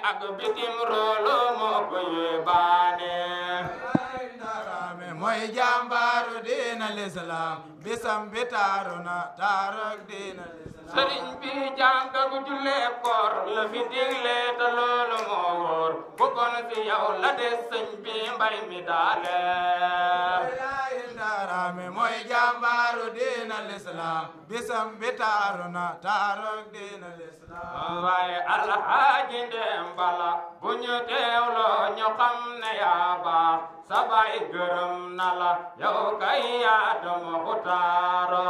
ak bitim roolo moo ko yóbbaane mooy jàmbaaru diina l'islam bisam bi taaru na taarok diina l'islam sëriñ bi jàng ak jullee koor la fi digle te loolu moo wóor bu kon fi yow la des sëñ bi mbay mi daale Darame mooy jàmbaaru diina l'islam bisam bi taaru na taarok diina l'islam waaye alxaaji ndem bala bu ñu teewloo ñu xam ne yaa baax sa baay gërëm na la yow kay yaa doon xutaaro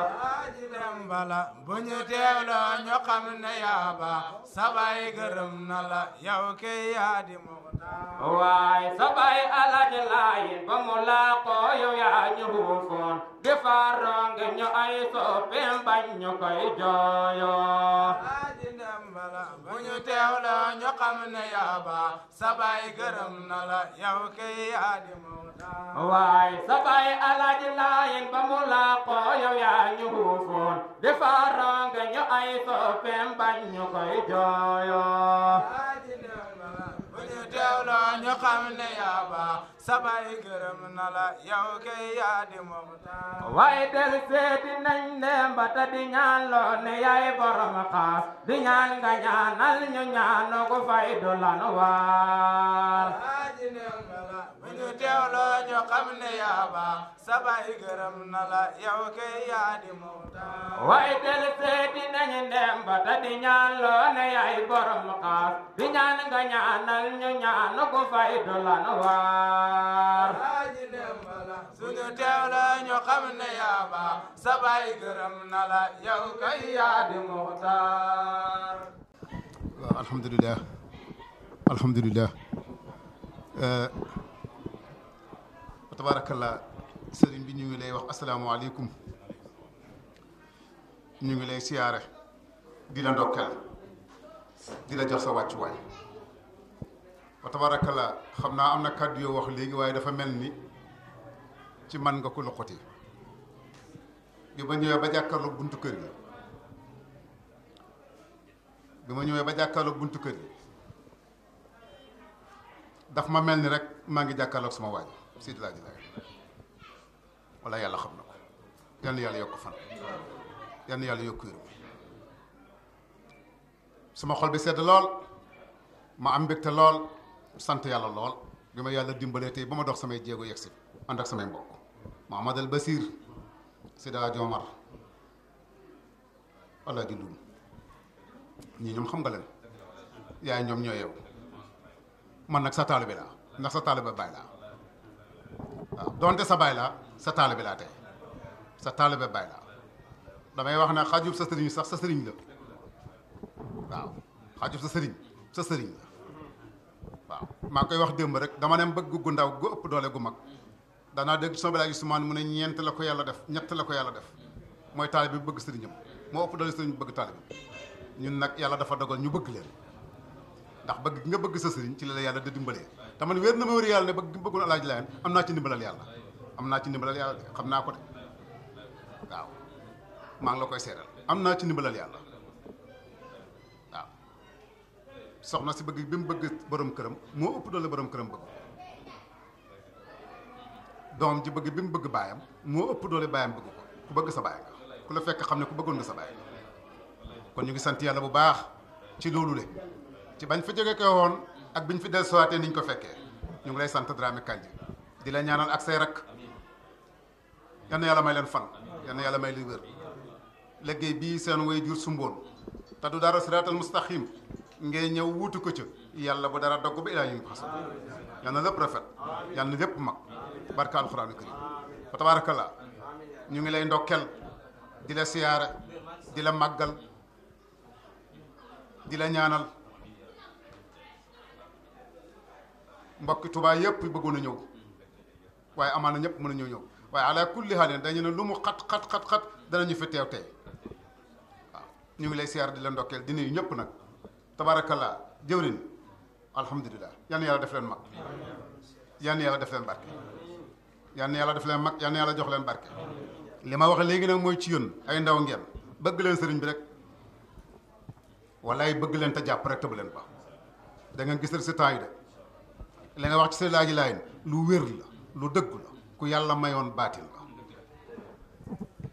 alxaaji ndem bala bu ñu teewloo ñu xam ne yaa baax sa baay gërëm na la yow kay yaa di muxtaar waaye sa baay alaaji laayin ba mu laaqoo yow yaa ñu huufoon defaronge ñu ay soppeem bañ ñu koy jooyoo alxaaji ndem bala bu ñu teewloo ñu xam ne yaa baax sa baay gërëm na la yow kay yaa di muxtaar waaye sa baay alaaji laayin ba mu laaqoo yow yaa ñu huufoon defaronge ñu ay soppeem bañ ñu koy jooyoo alxaaji ndem bala bu ñu teewloo ñu xam ne yaa baax sa baay gërëm na la yow kay yaa di muxtaar waaye del seeti nañ dem ba ta di ñaan loo ne yaay borom xaas di ñaan nga ñaanal ñu ñaano ko fay du lan waar alxaaji ndem bala bu ñu teewloo ñu xam ne yaa baax sa baay gërëm na la yow kay yaa di muxtaar waaye del seeti nañ dem ba ta di ñaan loo ne yaay borom xaas di ñaan nga ñaanal ñu ñaano ko fay du lan waar alxaaji ndem bala suñu teewloo ñu xam ne yaa baax sa baay gërëm na la yow kay yaa di muxtaar waaw alhamdulilah alhamdulilah wa tabarakallah sëriñ bi ñu ngi lay wax asalaamaaleykum ñu ngi lay siyaare di la ndokkeel di la jox sa wàccuwaay wa tabarakallah xam naa am na kàddu yoo wax léegi waaye dafa mel ni ci man nga ko loqati bi ma ñëwee ba jàkkaarloog buntu kër gi daf ma mel ni rek maa ngi jàkkaarloog sama waaj Seydi Laaji Laay walla yàlla xam na ko yal na yàlla yokk fan yal na yàlla yokk wér sama xol bi sedd lool ma am mbégte lool sant yàlla lool bi ma yàlla dimbalee tey ba ma dox samay jéego yegg si ànd ak samay mbokk Mouhamadal Basir Seydi Hadji Omar Alaaji Luum ñii ñoom xam nga leen yaay ñoom ñoo yow man nag sa taalibe laa ndax sa taalibe baay laa waaw donte sa baay laa sa taalibe laa tey sa taalibe baay laa damay wax ne xajub sa sëriñ sax sa sëriñ la waaw xajub sa sëriñ la waaw maa ngi koy wax démb rek dama ne bëgg gu ndaw gu ëpp doole gu mag danaa dégg sama bilaay Usmaan mu ne ñeent la ko yàlla def ñett la ko yàlla def mooy taalibe bi bëgg sëriñam moo ëpp doole sëriñ bi bëgg taalibe ñun nag yàlla dafa dogal ñu bëgg leen ndax bëgg nga bëgg sa sëriñ ci la la yàlla da dimbalee te man wér na ma wér yàlla ne bëgg bëggul Alaaji Laayeen am naa ci ndimbalal yàlla xam naa ko de waaw maa ngi la koy seeral am naa ci ndimbalal yàlla waaw soxna si bëgg bi mu bëgg borom këram moo ëpp doole borom këram bëgg doom ji bëgg bi mu bëgg baayam moo ëpp doole baayam bëgg ko ku bëgg sa baay nga ku la fekk xam ne ku bëggoon nga sa baay kon ñu ngi sant yàlla bu baax ci loolu le ci bañ fa jóge ko woon ak biñ fi del sowaatee niñ ko fekkee ñu ngi lay sant Dramé Kandji di la ñaanal ak say rakk yal na yàlla may leen fan yal na yàlla may leen wér liggéey bii seen way jur sumboon te du dara siraatal mustaqim ngay ñëw wuutu ko ca yàlla bu dara dogg ba ilaa ñu ngi ko xasal yal na lépp rafet yal na lépp mag barka alxuraanu karim fa tabaarakallaa ñu ngi lay ndokkel di la siyaare di la màggal di la ñaanal mbokki Tuubaa yëpp bëggoon a ñëw waaye amaana ñëpp mën a ñëw waaye ala kulli haalin dañu ne lu mu xat danañu fi teew tey waaw ñu ngi lay siyaar di la ndokkeel di nuyu ñëpp nag tabaarakallaa jëwrin alhamdulilah yal na yàlla def leen mag yal na yàlla def leen barke yal na yàlla def leen mag yal na yàlla jox leen barke li ma wax léegi nag mooy ci yéen ay ndaw ngeen bëgg leen sëriñ bi rek walaay bëgg leen te jàpp rek te bu leen ba da ngeen gis résultat yi de li nga wax ci Seydi Laaji Laay lu wér la lu dëgg la ku yàlla mayoon baatin la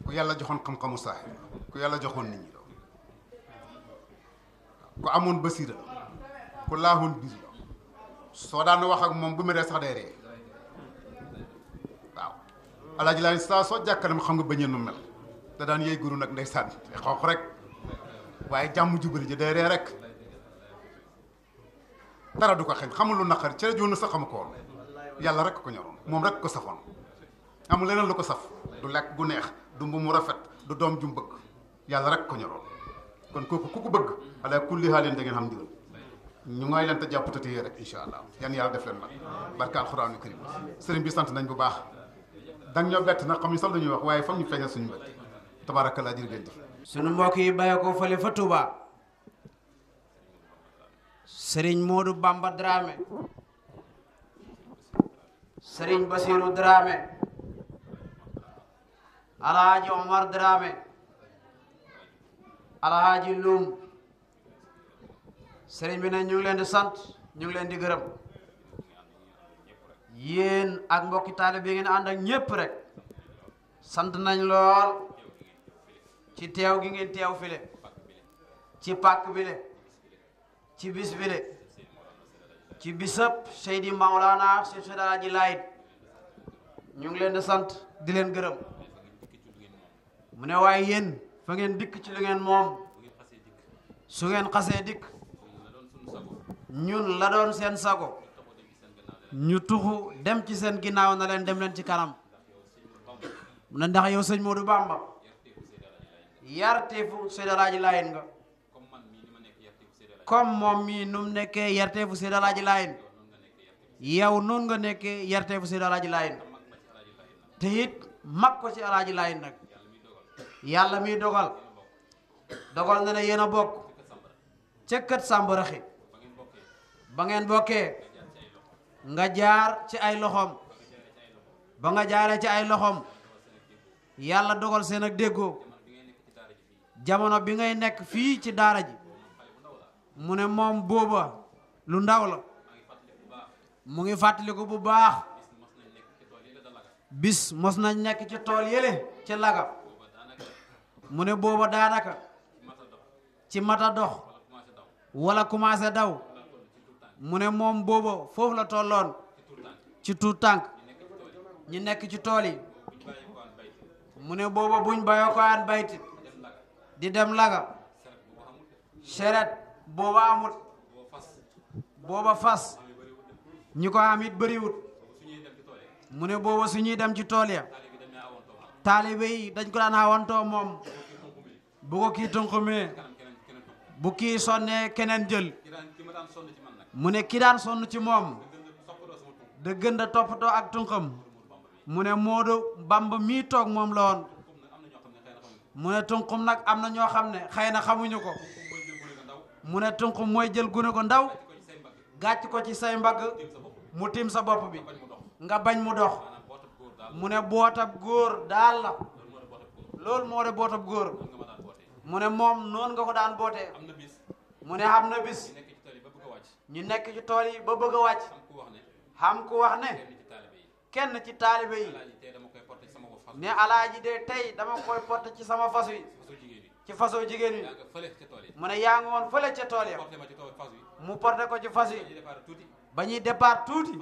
ku yàlla joxoon xam-xamu saaxir la ku yàlla joxoon nit ñi la ku amoon basiira la ku laaxoon biir la soo daan wax ak moom bu meree sax day ree waaw Alaaji Laay saa soo jàkkaarloo xam nga bañeen nu mel da daan yey guru nag ndeysaan xoox rek waaye jàmm jubali ji day ree rek dara du ko xeeñ xamul lu naqari cere joonu sax xamu ko woon yàlla rek ko ñoroon moom rek ko safoon amul leneen lu ko saf du lekk gu neex du mbu mu rafet du doom ju mu bëgg yàlla rek ko ñoroon kon kooku ku ko bëgg ala kulli haalin da ngeen xam ndigal ñu ngay leen te jàpp te téye rek incha allah yan yàlla def leen nag barka alxuraanu karim sëriñ bi sant nañ bu baax dang ñoo bett nag xam ñu sax la ñuy wax waaye foog ñu feeñal suñu bett tabaarakallaa jërëjëf jëf sunu mbokk yi bàyyi ko fële fa Touba Serigne Modou Bamba Dramé Serigne Bassirou Dramé Alhaji Omar Dramé Alhaji Loum Serigne bi ne ñu ngi leen di sant ñu ngi leen di gërëm yéen ak mbokki taalibe bi ngeen ànd ak ñépp rek sant nañ lool ci teew gi ngeen teew file ci pàkk bile ci bis bile ci bisab Seydi Maolana Seydi Alaaji Laay ñu ngi leen di sant di leen gërëm mu ne waaye yéen fa ngeen dikk ci lu ngeen moom su ngeen xasee dikk ñun la doon seen sago ñu tuxu dem ci seen ginnaaw na leen dem leen ci kanam mu ne ndax yow sëñ Modou Bamba yarteefu Seydi Alaaji Laayeen nga comme moom mii nu mu nekkee yarteefu Seydi Alaaji Laayeen yow noonu nga nekkee yarteefu Seydi Alaaji Laayeen te it mag ko ci Alaaji Laayeen nag yàlla miy dogal na ne yéen a bokk ca kët Sàmbaraxi ba ngeen bokkee nga jaar ci ay loxoom ba nga jaaree ci ay loxoom yàlla dogal seen ak déggoo jamono bi ngay nekk fii ci daara ji mu ne moom booba lu ndaw la mu ngi fàttaliku bu baax bis mos nañ nekk ci tool yële ci laga mu ne booba daanaka ci mata dox wala commencé daw mu ne moom booba foofu la tolloon ci tuut tànk ñi nekk ci tool yi mu ne booba buñ bayoo ko aan bayti di dem laga seret booba amut booba fas ñi ko am it bëriwut mu ne booba su ñuy dem ci tool ya taalibe yi dañ ko daan awantoo moom bu ko kii tunqumee bu kii sonnee keneen jël mu ne ki daan sonn ci moom da gën a toppatoo ak tunqam mu ne Modou Bamba mii toog moom la woon mu ne tunqum nag am na ñoo xam ne xëy na xamuñu ko mu ne tunqum mooy jël gune ko ndaw gàcc ko ci say mbagg mu tiim sa bopp bi nga bañ mu dox mu ne bootab góor daal la loolu moo de bootab góor mu ne moom noonu nga ko daan bootee mu ne xam na bis ñu nekk ci tool yi ba bëgg a wàcc xam ku wax ne kenn ci taalibe yi ne alaaji de tey dama koy porté ci sama fas wi ci fasoo jigéen wi mu ne yaa ngi woon fële ca tool ya mu porté ko ci fas wi ba ñuy départ tuuti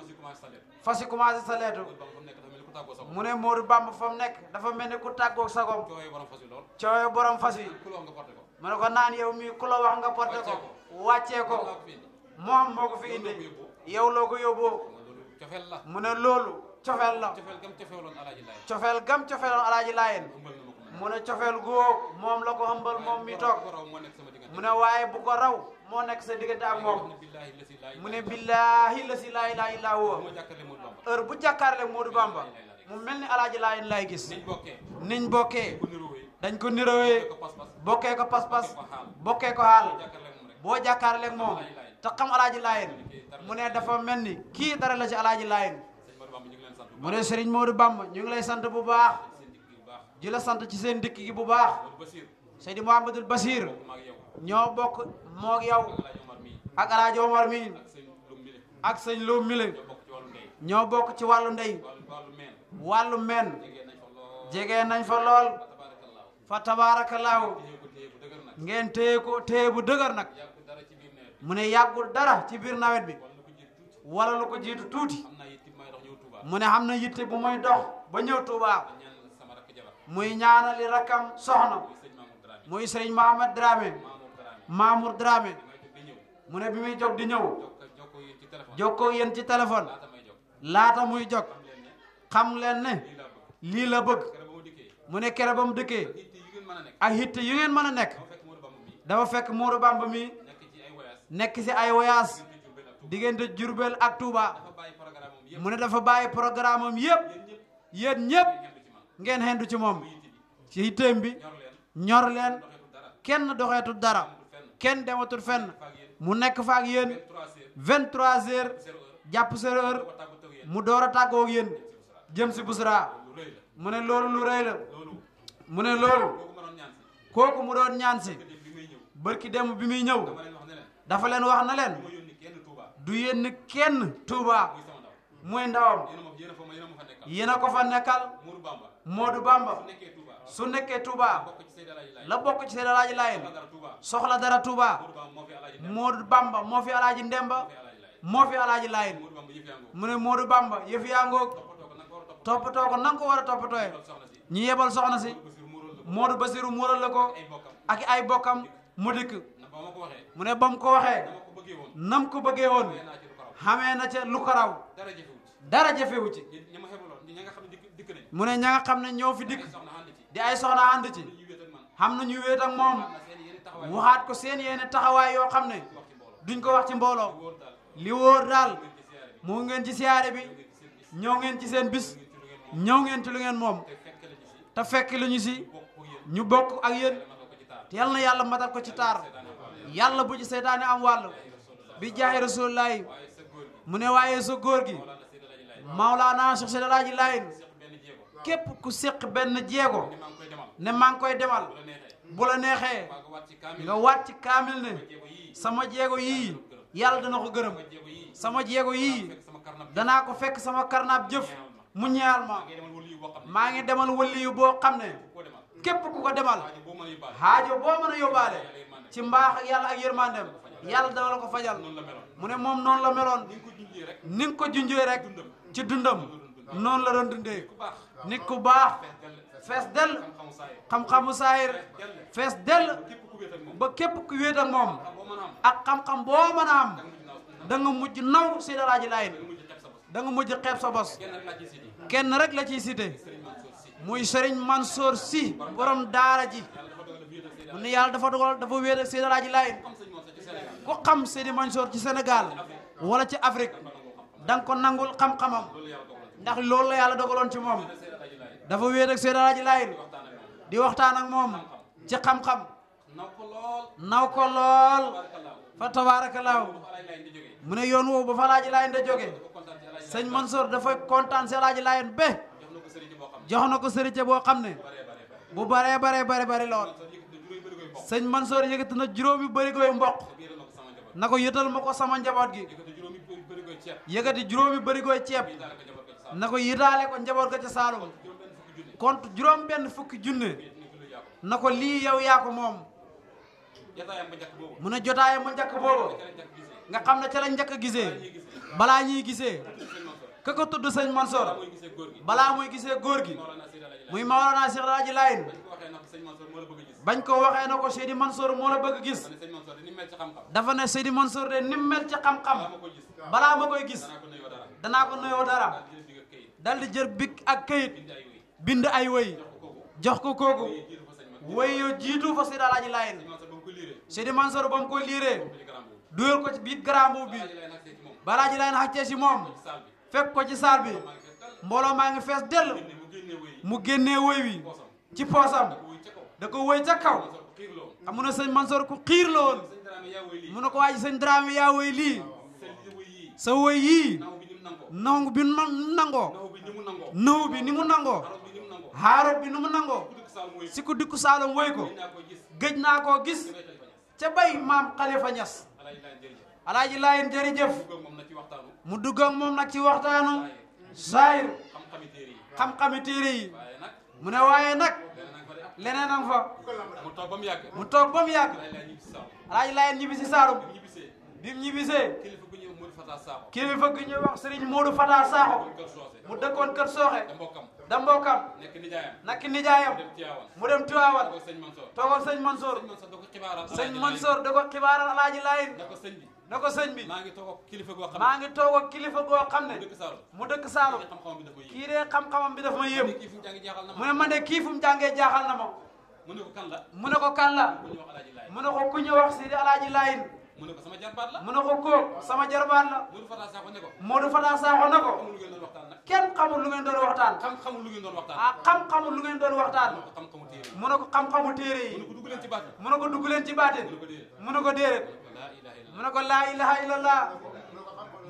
fas yi commencé sa leetu mu ne Modou Bamba fa mu nekk dafa mel ni ku tàggoog sagom cooyo borom fas wi mu ne ko naan yow mii ku la wax nga porté ko wàccee ko moom moo ko fi indi yow loo ko yóbboo mu ne loolu cofeel la cofeel gam cofeeloon Alaaji Laayeen mu ne cofeel góog moom la ko hëmbal moom mi toog mu ne waaye bu ko raw moo nekk sa diggante ak moom mu ne billaahi la si laa ilaaha illaa huwa heure bu jàkkaarle Modou Bamba mu mel ni Alaaji Laayeen lay gis niñ bokkee dañ ko niroowee bokkee ko pas-pas bokkee ko xaal boo jàkkaarleeg moom te xam Alaaji Laayeen mu ne dafa mel ni kii dara la ci Alaaji Laayeen mu ne Serigne Modou Bamba ñu ngi lay sant bu baax di la sant ci seen dikk gi bu baax Seydi Mouhamadoul Bachir ñoo bokk moog yow ak Alaaji Omar mi ak sëñ Lo mile ñoo bokk ci wàllu ndey ñoo bokk ci wàllu ndey wàllu meen jege nañ fa lool fa tabaarakallaahu téye bu dëgër nag ngeen téye ko téye bu dëgër nag yàgg dara ci biir nawet mu ne yàggul dara ci biir nawet bi wala lu ko jiitu tuuti wala lu ko jiitu tuuti xam naa yitti may dox ñëw Touba mu ne xam na yitte bu muy dox ba ñëw Touba ñaan sama rakk jabar muy ñaanali rakkam soxna muy sëñ Mamour Dramé muy sëriñ Mohamed Dramé Mamour Dramé Mamour Dramé may jóg di ñëw mu ne bi muy jóg di ñëw jokkoo yéen ci téléphone jokkoo yéen ci téléphone laata may jóg laata muy jóg xam leen ne xam leen ne lii laa bëgg lii la bëgg keroog ba ma dikkee mu ne kere ba mu dëkkee yitte yu ngeen mën a nekk ak yitte yu ngeen mën a nekk dama fekk Modou Bamba mi dafa fekk Modou Bamba mi nekk ci ay voyage nekk ci ay voyage diggante Diourbel ak Touba diggante Jurbel ak Touba dafa bàyyi programme am yëpp mu ne dafa bàyyi programme am yépp yéen ñëpp ngeen ngeen xendu du ci man ci moom bu yitte bi ci yitteem bi ñor leen ñor leen doxeetu dara kenn doxeetul dara kenn dematul fenn faak yéen mu nekk fa ak yéen 23 heures 23 heures 0 heure jàpp 0 heure ba tàggu taw yéen mu door a tàggoo ak yéen jëm si Busra lu rëy la mu ne loolu lu rëy la loolu mu ne loolu kooku ma doon ñaan kooku mu doon ñaan si si def bi may ñëw bërki dem bi muy ñëw dama leen wax ne leen dafa leen wax na leen du ma yónni kenn Touba du yéen kenn Touba muy sama ndaw muy ndawam yéen a ma fa nekkal yéen a ko fa nekkal Modou Bamba Modou Bamba bu nekkee Touba su nekkee Touba bokk ci Seydi Alaaji Laay la bokk ci seen alaaji Laayeen la dara Touba soxla dara Touba Modou Bamba moo fi Alaaji Demba Modou Bamba moo fi alaaji Ndemba fi Alaaji Laay moo fi alaaji Laayeen Modou Bamba yëf yaa ngoo mu ne Modou Bamba yëf yaa ngoog toppatoo ko nanga ko war a toppatoo toppatoo ko na nga ko war a toppatooye soxna si ñu yebal soxna si Basiru muural la ko Modou Basiru muural la ko ay bokkam ak ay bokkam mu dikk na ba ma ko waxee mu ne ba mu ko waxee dama ko bëggee woon nam ko bëggee woon xëy naa ci lu ko raw xamee na ca lu ko raw dara jëfewut dara jafewu ci ñi ma xebaloon ñi nga xam ne dikk nañ mu ne ña nga xam ne ñoo fi dikk ay soxna ànd ci di ay soxna ànd ci ñu wéet ak man xam na ñu wéet ak moom am na seen yeneen taxawaay waxaat ko seen yéene taxawaay yoo xam ne wax ci mbooloo duñ ko wax ci mbooloo wóor daal li wóor daal ngeen ci siyaare bi mu ngeen ci siyaare bi ngeen ci seen bis ñëw ngeen ci lu ngeen moom te fekk la ñu si te fekk lu ñu si bokk ak yéen ñu bokk ak yéen ma ko ci taar te yal na yàlla matal ko ci taar yàlla bu ci seytaane am wàll bi jaahi rasulullaahi waaye sa góor gi mu ne waaye sa góor gi Mawlana Seydi Alaaji Laay Maulana Cheikh Seydi Alaaji Laayeen seq benn jéego képp ku séq benn jéego ni maa ngi koy demal ne maa ngi koy demal bu la bu la neexee neexee waa nga waat ci kaamil nga waat ci kaamil ne jéego yii sama jéego yii yàlla dana ko gërëm jéego yii sama jéego yii fekk sama karnab danaa ko fekk sama karnaab jëf mu ñeexal ma ngay demal wëlu yu boo xam ne maa ngi demal wëli yu boo xam ne koo demal képp ku ko demal waaye boo mën a yóbbaale xaajo boo mën a yóbbaale ci mbaax ak yàlla ak yërmandem yàlla dana la ko fajal noonu la meloon mu ne moom noonu la meloon ni nga ko junjee rek ni nga ko junjee rek ci dundam noonu la doon dundee ku baax nit ku baax fees fees dell dell xam-xamu saay xam-xamu saayir fees dell képp ku wéet ak moom ba képp ku wéet ak moom xam boo mën a am ak xam-xam boo mën a am da nga mujj naaw da nga mujj naw Seydi Alaaji Laayeen da nga mujj xeeb sa bos da nga mujj xeeb sa bos kenn rek laa kenn rek la ciy ci sidi cité Serigne Mansour Sy muy Serigne Mansour Sy borom daara ji yàlla dafa dogal dafa wéet ak Seydi mu ne yàlla dafa dogal dafa wéet ak Seydi Alaaji Laayeen xam sëñ Mansour ci Sénégal ku xam Seydi Mansour ci Sénégal wala ci Afrique da nga ko nangul xam-xamam loolu yàlla dogal ndax loolu la yàlla dogaloon ci moom Seydi Alaaji Laay dafa wéet ak Seydi Alaaji Laayeen waxtaan ak moom di waxtaan ak moom ci xam-xam naw ko lool naw ko lool tabaarakallaahu fa tabaarakallaahu bu Alaaji Laay di jógee mu ne yoon woowu ba fa Alaaji Laayeen da jóge dafa kontaan ci Alaaji sëñ Mansour dafa kontaan si Alaaji Laayeen ba jox na ko sëriñ boo xam ne jox na ko sëriñ boo xam ne bare bare bu bare lool Mansour yëkkati na juróomi bëri koy bokk sëñ Mansour yëkkati na juróomi bërigoy mboq te biiral na ko sama njaboot na ko yëtal ma ko sama njaboot gi yëkkati juróomi bëri koy ceeb yëkkati juróomi bërigoy ceeb bii daal ko njaboot ko ci saa na ko yitaale ko njaboot ga ca Saalum juróom benn fukki junne compte juróom benn fukki junne ni ko lu yàqu na ko lii yow yaa ko moom jataayam ba njëkk boobu mu ne jotaayam mu njëkk boobu ca la njëkk gisee nga xam ne ca la njëkk a gisee ñuy gisee balaa ñuy gisee sëñ Mansour ka ko tudd sëñ Mansour mooy gisee góor gi balaa muy gisee góor gi Mawlana Seydi Alaaji Laay muy Maolana Cheikh Alaaji Laayeen bañ ko waxee na ko sëñ Mansour moo la bëgg a gis bañ ko waxee na ko Seydi Mansour moo la bëgg a gis ma ne sëñ Mansour ni mel ci xam-xam dafa ne Seydi Mansour de ni mu mel ci xam-xam daa ma ko gis balaa ma koy gis danaa ko nuyoo dara danaa ko nuyoo dara daal di jël bi dal di jël big ak nga këyit këyit bind ay wéy bind ay woy jox ko kooku jox ko kooku jiitu fa sëñ ma woy yo jiitu fa Seydi Alaaji Laayeen sëñ Mansour ba mu ko liiree Seydi Mansour ba mu ko liiree ci garam boobu dugal ko ci biir garambu bi Alaaji Laay nag see ci moom ba Alaaji Laayeen xaccee si moom ci saal bi fekk ko ci saal bi maa ngi fekk dal mbooloo maa ngi fees dell mu génnee wéy mu génnee woy wi poosam ci poosam ko wéy ca kaw da ko woy ca kaw Mansour ko xiir loo xam mu ne sëñ Mansour ku xiir la woon sëñ Dramé yaa wéy lii mu ne ko waa ji sëñ Dramé yaa woy lii seen wéy yii sa woy yii naw bi ni mu nangoo nangu bi nu nangoo naw bi ni mu nangoo nëw bi ni mu nangoo xarab bi ni mu nangoo xaarat bi ni mu nangoo ku dëkk Saalum wéy si ku dikku Saalum woy ko gëj naa ko gis gëj naa koo gis damay tey fa ñes ca bay maam Xalifa Ñas Alaaji Laay jërëjëf Alaaji Laayeen jërëjëf dugg ak moom na ci waxtaanu mu dugg ak moom nag ci waxtaanu saayir xam-xami téere yi xam-xami téere yi waaye nag mu ne waaye nag leneen leneen nag fa de am fa mu toog ba mu yàgg mu toog ba mu yàgg lay lay ñibbi si saaw alaaji Laayeen ñibbi si Saalum bi mu ñibbisee bi mu ñibbisee kilifa gu ñëw Modou Fata Sakho kilifa gi ñuy wax Serigne Modou Fata Sakho kon kër soose mu dëkkoon kër Sooxe da mbokkam da mbokkam nekk nijaayam nakki nijaayam dem Tiwaawan mu dem Tiwaawan toog sëñ Mansoor toog ak sëñ Mansoor sëñ Mansoor da ko xibaaral sëñ Mansoor da ko xibaaral alaaji Laayeen da ko sëñ bi na ko sëñ bi maa ngi toog ak kilifa goo xam maa ngi toog ak kilifa goo xam ne ne dëkk Saalum mu dëkk Saalum xam-xamam bi dafa yéeg kii de xam-xamam bi daf ma yéem kii fu mu jàngi jaaxal na mu ma ne man de kii fu mu jàngee jaaxal na ma mu ne ko kan la mu ne ko kan la ku ñu wax Alaaji Laay mu ne ko ku ñu wax Sidi alaaji Laayeen mu ne ko sama jarbaat la mu ne ko kooku sama jarbaat la Modou Fata Sakho ne ko Modou Fata Sakho na ko xamul lu ngeen doon waxtaan nag kenn xamul lu ngeen doon waxtaan xam-xamul lu ngeen doon waxtaan ah xam-xamul lu ngeen doon waxtaan mu ne ko xam-xamu téere yi mu ne ko xam-xamu téere mu yi ne ko dugg leen ci baat mu ne ko dugg leen ci baatin mu ne ko déedéet mu ne ko laa ilaha illallah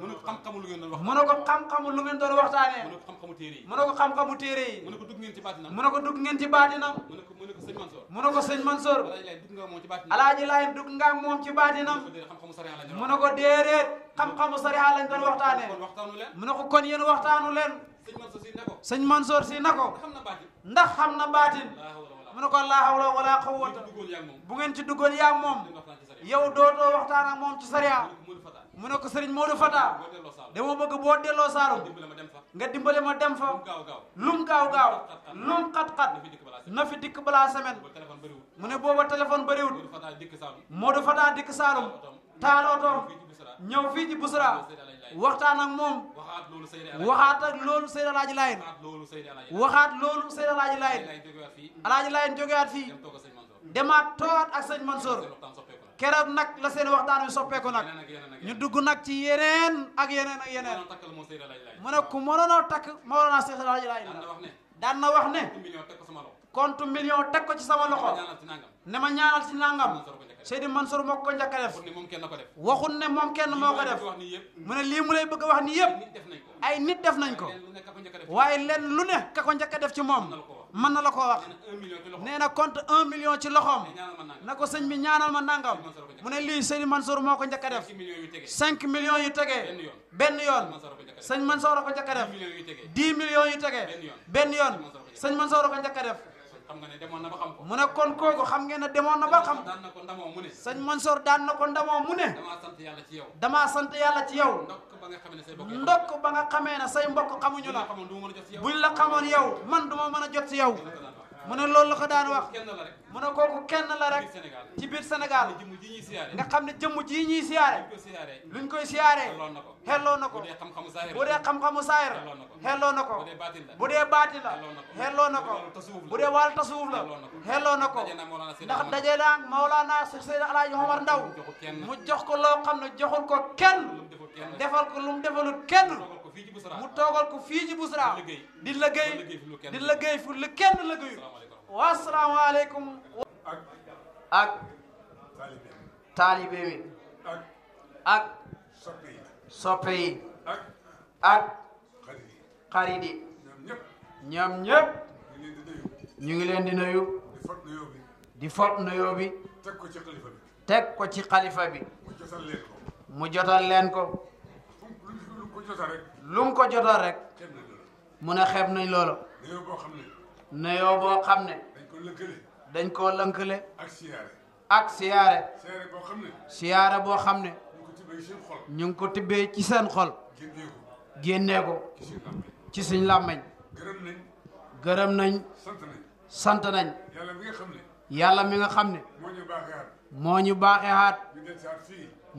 mu ne ko xam-xamul lu ngeen doon wax mu ne ko xam-xamul lu ngeen doon waxtaanee mu ne ko xam-xamu téere yi mu ne ko xam-xamu téere yi mu ne ko dugg ngeen ci baatinam mu ne ko dugg ngeen ci baatinam mu ne ko sëñ Mansoor mu ne ko sëñ Mansoor Alaaji Laay dugg nga moom ci baatinam alaaji Laayeen dugg nga ak moom ci baatinam mu ne ko déedéet xam-xamu sariya la ñu mu ne ko déedéet xam-xamu sariya lañ doon waxtaanee kon waxtaanu leen mu ne ko kon yéen waxtaanu leen sëñ Mansoor si ne ko sëñ Mansoor si na ko xam na baatin ndax xam na baatin laa hawla wala mu ne ko laa hawla wala quwwata quwwata duggoon yaa moom bu ngeen ci duggoon yaa ak moom dañ waxtaan ci sariya yow dootoo waxtaan ak moom ci sariya Modou Fata mu ne ko sëriñ Modou Fata boo delloo Saalum dama bëgg boo delloo Saalum dimbale ma dem fa nga dimbale ma dem fa gaaw gaaw lum gaaw gaaw lum xat-xat na fi dikk balaa na fi dikk balaa semaine ba téléphone bëriwul mu ne booba téléphone bëriwul Modou Fata dikk Saalum Modou Fata dikk Saalum taal otoom fii ci Busra ñëw fii ci Busra waxtaan ak moom waxaat loolu Seydi Alaaji waxaat ak loolu Seydi Alaaji Laayeen waxaat loolu Seydi Alaaji waxaat loolu Seydi Alaaji Laayeen lay jógewaat fii Alaaji Laayeen jógewaat fii dem toog ak sëñ Mansoor demaat toogaat ak sëñ Mansoor seen waxtaan soppeeku na keroog nag la seen waxtaan wi soppeeku nag yeneen ak yeneen ak ñu yeneen dugg nag ci yeneen ak yeneen ak yeneen maanaam takkal moo Seydi Alaaji Laay mu ne ku mënoonoo takk Mawlana Seydi Alaaji Laayeen daan na wax ne daan na wax ne 1 million teg ko sama loxo compte million teg ko ci sama ma loxo ñaanal ci nangam ne ma ñaanal ci nangam Mansoor ko njëkk a def Seydi Mansour moo ko njëkk a def pour ne moom kenn na ko def waxul ne moom kenn moo ko def wax ni yëpp mu ne lii mu lay bëgg a wax ni yëpp nit def nañ ko ay nit def nañ ko leen lu nekk ko njëkk a def waaye lenn lu ne ka ko njëkk a def ci moom mën na la ko wax nee na 1 million ci loxo nee na compte 1 million ci loxoom ne ñaanal ma nangam na ko sëñ bi ñaanal ma nangam mu ne lii Seydi Mansour moo ko njëkk a def 6 millions yu tege 5 millions yu tegee benn yoon sëñ Mansour a ko njëkk a def 10 millions yu tege 10 millions yu tegee benn yoon sëñ Mansour a ko njëkk a def xam nga ne demoon na ba xam ko mu ne kon kooku xam ngeen ne demoon na ba xam daan na ko ndamoo mu ne sëñ Mansour daan na ko ndamoo mu ne damaa sant yàlla ci yow damaa sant yàlla ci yow ndokk ba nga xam ne say bokk ndokk ba nga xamee ne say mbokk xamuñu la xamoon du ma mën a jot ci yow buñ la xamoon yow man duma mën a jot ci yow mu ne loolu la ko daan wax kenn la rek mu ne kooku kenn la rek Sénégal ci biir Sénégal jëmm ji ñuy siyaare nga xam ne jëmm ji ñuy siyaare ko siyaare luñ koy siyaare xelloon na ko xelloo na ko bu dee xam-xamu zahir bu dee xam-xamu saayir xelloo na ko bu dee baatin la bu dee baati la xelloo na ko bu dee wàllu tasawuf la xelloo na ko daje na Mawlana Seydi ndax Ahmad daje naa Mawlana Seydi Alaaji Omar Ndaw joxul kenn mu jox ko loo xam ne joxul ko kenn deful kenn defal ko lu mu defalut kenn toogal ko fii ci Busra mu toogal ko fii ci Busra di liggéey di liggéey fu lu kenn liggéeyu wa asalaamaaleykum ak taalibe bi ak soppe yi ak xarit yi ñoom ñëpp ñu ngi leen di nuyu di fob nuyoo bi teg ko ci xalifa bi mu jotal leen ko lu mu ko jotal rek mu ne xeeb nañ loolu nuyoo boo xam ne dañ koo lënkale ak siyaare siyaare boo xam ne ñu ngi ko tibbee ci seen xol génnee ko ci suñ làmmeñ gërëm nañ sant nañ yàlla mi nga xam ne moo ñu baaxeaat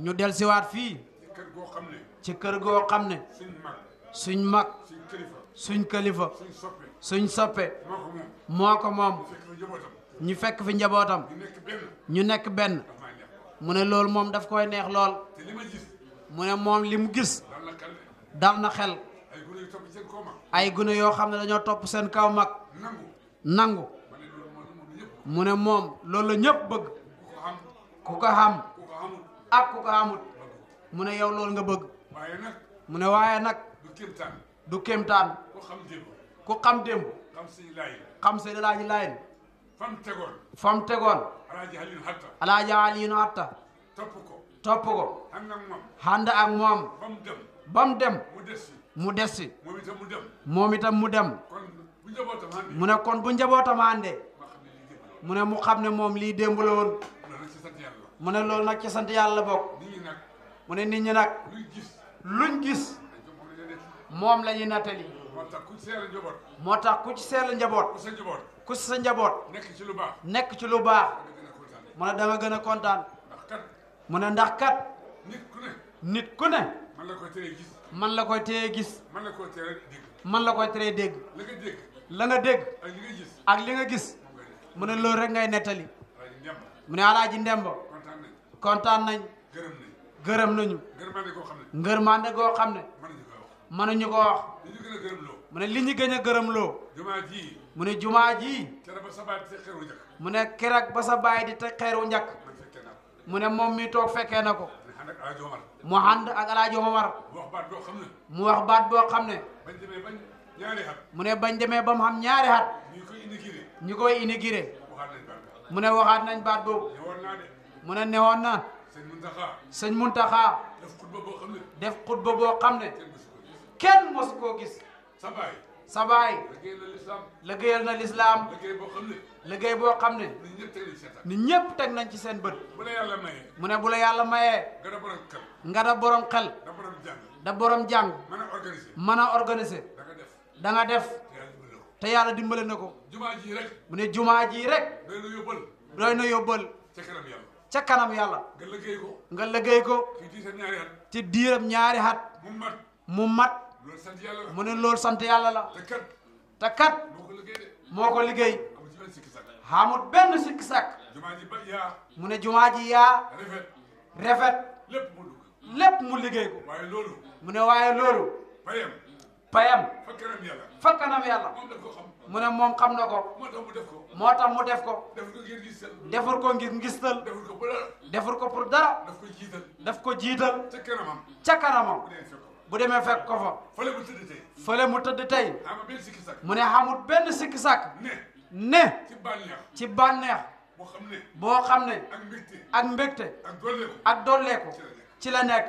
ñu delsiwaat fii ci kër goo xam ne suñ mag suñ kilifa suñ soppe moo ko moom ñu fekk fi njabootam ñu nekk benn mu ne loolu moom daf koy neex lool mu ne moom li mu gis dal na xel ay gune yoo xam ne dañoo topp seen kaw mag nangu mu ne moom loolu la ñëpp bëgg ku ko xam ak ku ko xamut mu ne yow loolu nga bëgg mu ne waaye nag du kéemtaan ku xam démb xam Seydi Alaaji Laayeen fam tegoon Alaaji Aliinu Hatta topp ko ànd ak moom ba mu dem mu des si mu des si moom itam mu dem moom itam mu dem kon bu njabootam àndee mu ne kon bu njabootam àndee ma xam ne lii démb la mu ne mu xam ne moom lii démb la woon loolu nag ci sant yàlla la mu ne loolu nag ci sant yàlla bokk nit ñi nag mu ne nit ñi nag luñ gis luñ gis dañ ko moom la ñu def moom la ñuy nattali moo tax ku seela njaboot moo tax ku ci seel njaboot ku sa njaboot ku ci sa njaboot nekk ci lu baax nekk ci lu baax nga gën a kontaan mu ne da nga gën a kontaan ndax kat mu ne ndax kat nit ku ne nit ku ne man la koy teree gis man la koy téye gis man la koy teree dégg man la koy teree dégg la nga dégg la nga dégg ak li nga gis ak li nga gis moom ngay def mu ne loolu rek ngay nettali waaye ndem mu ne alaaji Ndemba kontaan nañ kontaan nañ gërëm nañ gërëm nañu gërëmaande koo xam ne ngërmande goo xam ne mënuñu koy wax mënuñu ko wax li ñu gën a gërëm loo mu ne li ñu gën a gërëm loo jumaa ji mu ne jumaa ji kere ba sabaat te xeeru njëkk mu ne keroog ba sa baay di te xeeru njëkk man fekkee naa ko mu ne moom mi toog fekkee na ko ne ànd ak Alaaji Omar mu ànd ak alaaji Omar wax baat boo xam ne mu wax baat boo xam ne bañ demee bañ ñaari at mu ne bañ demee ba mu xam ñaari at ñu koy indiqué ñu koy inauguré waxaat nañ baat bi mu ne waxaat nañ baat boobu ne woon naa de mu ne newoon na sëñ Muntaxa sëñ Muntaxa def xutba boo xam ne def xutba boo xam ne kenn mësu ko gis kenn mosu koo gis sa baay sa baay liggéey na lislaam liggéeyal na lislaam liggéey boo xam ne liggéey boo xam ne nit ñëpp teg nañ seetaan nit ñépp teg nañ ci seen bët bu la yàlla mayee mu ne bu la yàlla mayee nga da borom kal nga da borom xel da borom jàng da borom jàng mën a organiser mën a organiser da nga def da nga def te yàlla dimbali ko te yàlla dimbale na ko jumaa ji rek mu ne jumaa ji rek doy na yóbbal doy na yóbbal ca kanam yàlla ca kanam yàlla nga liggéey ko nga liggéey ko ci diisam ñaari at ci diiram ñaari at mu mat mu mat loolu sant yàlla la mu ne loolu sant yàlla la te kat te kat moo ko liggéey de moo ko liggéey amul ci benn sikki sàkk xamut benn sikki sàkk jumaa ji ba yaa mu ne jumaa ji yaa rafet rafet lépp mu dugg lépp mu liggéey ko waaye loolu mu ne waaye loolu payam payam fa kanam yàlla fa kanam yàlla moom daf ko xam mu ne moom xam na ko moo tax mu def ko moo tax mu def ko def ko ngir gis defur ko ngir ngistal deful ko ba dara defur ko pour dara daf ko jiital daf ko jiital ca kanamam ca kanamam bu dee fekk ko bu demee fekk ko fa fële bu tëdd tey fële mu tëdd tey ama benn sikki sàkk mu ne xamut benn sikki sàkk ne ne ci bànneex ci bànneex boo xam ne boo xam ne ak mbégte ak mbégte ak dolleeku ak dolleeku ci la nekk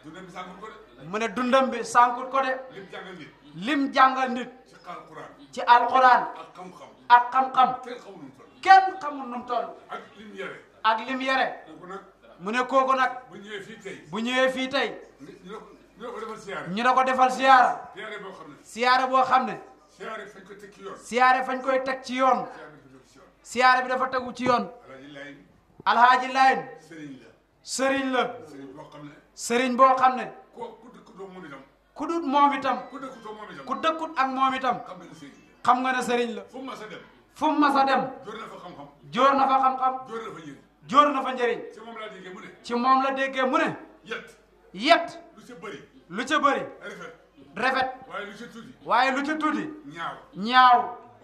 dundam bi sànkul ko de mu ne dundam bi sànkut ko de lim jàngal nit lim jàngal nit ci xaal Quraan ci alxuraan ak xam-xam ak xam-xam kenn xamul nu mu toll kenn xamul nu mu toll ak lim yare ak lim yere kooku nag mu ne kooku nag bu ñëwee fii tey bu ñëwee fii tey ñu ne ko defal siyaare ñu ne ko defal siyaara siyaare boo xam ne siyaara boo xam ne siyaare fañ ko teg ci yoon siyaare fañ koy teg ci yoon siyaare bi ko teg ci yoon siyaare bi dafa tegu ci yoon Alaaji Laay alhaaji Layen sëriñ la sëriñ la sëriñ boo xam ne sëriñ boo xam ne ku dëkkutoo moom itam ku dut moom itam ku dëkkutoo moom itam ku dëkkut ak moom itam xam nga ne sëriñ la xam nga ne sëriñ la fu mu mas a dem fu mu mas a dem jóor na fa xam-xam jóor na fa xam-xam jóor na fa yëri jóor na fa njëriñ ci moom laa déggee mu ne ci moom la déggee mu ne yet yet lu ca bëri lu ca bëri rafet rafet waaye lu ca tuuti waaye lu ca tuuti ñaaw ñaaw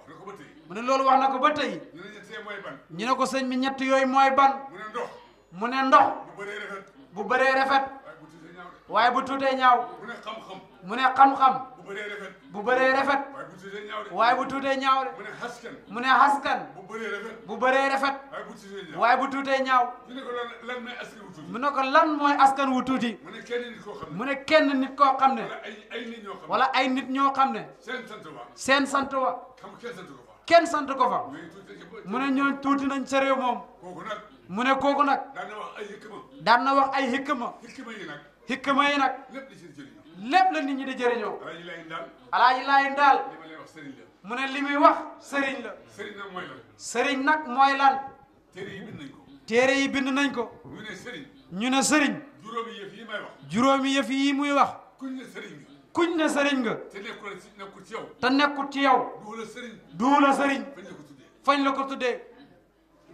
wax na ko ba tey mu ne loolu wax na ko ba tey ñu ne ñettee mooy ban ñu ne ko sëñ bi ñett yooyu mooy ban mu ne ndox mu ne ndox bu bëree rafet bu bëree rafet waaye bu tuutee ñaaw de waaye bu tuutee ñaaw mu ne xam-xam mu ne xam-xam bu bëree rafet bu bëree rafet waaye bu tuutee ñaaw de waaye bu tuutee ñaaw de mu ne xaskan mu ne haskan bu bëree rafet bu bëree rafet waaye bu tuutee ñaaw waaye bu tuutee ñaaw ñu ne ko lan mooy askan wu tuuti mu ne ko lan mooy askan wu tuuti mu ne kenn nit koo xam ne mu ne kenn nit koo xam ne wala ay nit ñoo xam ne wala ay nit ñoo xam ne seen sant wa seen sant wa xam kenn sant ko fa kenn sant ko fa ñooy tuuti ci mu ne ñooñ tuuti nañ sa réew moom kooku nag mu ne kooku nag daan na wax ay hikma daan na wax ay hikma hikma yi nag hikma yi nag lépp di seen jëriñoo lépp la nit ñi di jëriñoo Alaaji Laay daal alaaji Laay daal li ma lay wax sëriñ la mu ne li muy wax sëriñ la sëriñ nag mooy lan sëriñ nag mooy lan téere yi bind nañ ko téere yi bind nañ ko ñu ne sëriñ ñu ne sëriñ juróomi yëf yi may wax juróomi yëf yi muy wax kuñ ne sëriñ nga kuñ ne sëriñ nga te nekkul ci yow te nekkut ci yow du la sëriñ duu la sëriñ fañ la ko tuddee fañ la ko tuddee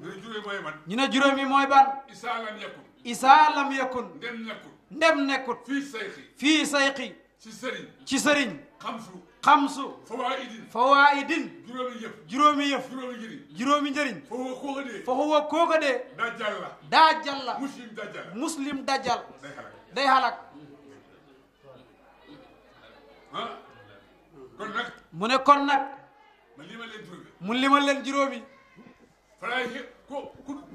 ñu ne juróomi mooy man ñu ne juróomi mooy ban isaa lam yakun isaa lam yakun ndem nekkul ndem nekkut fii sayxi fii sayqi ci sëriñ ci sëriñ xamsu xamsu fawaidin fawaidin juróomi yëf juróomi yëf juróomi njëriñ juróomi njëriñ foo koo ko dee fa huwa kooka dee dajjal la daajal la muslim dajjal la muslim dajal day xalak day halak ah kon nag mu ne kon nag ma lii ma leen trouvé mu limal leen juróomi falaay ku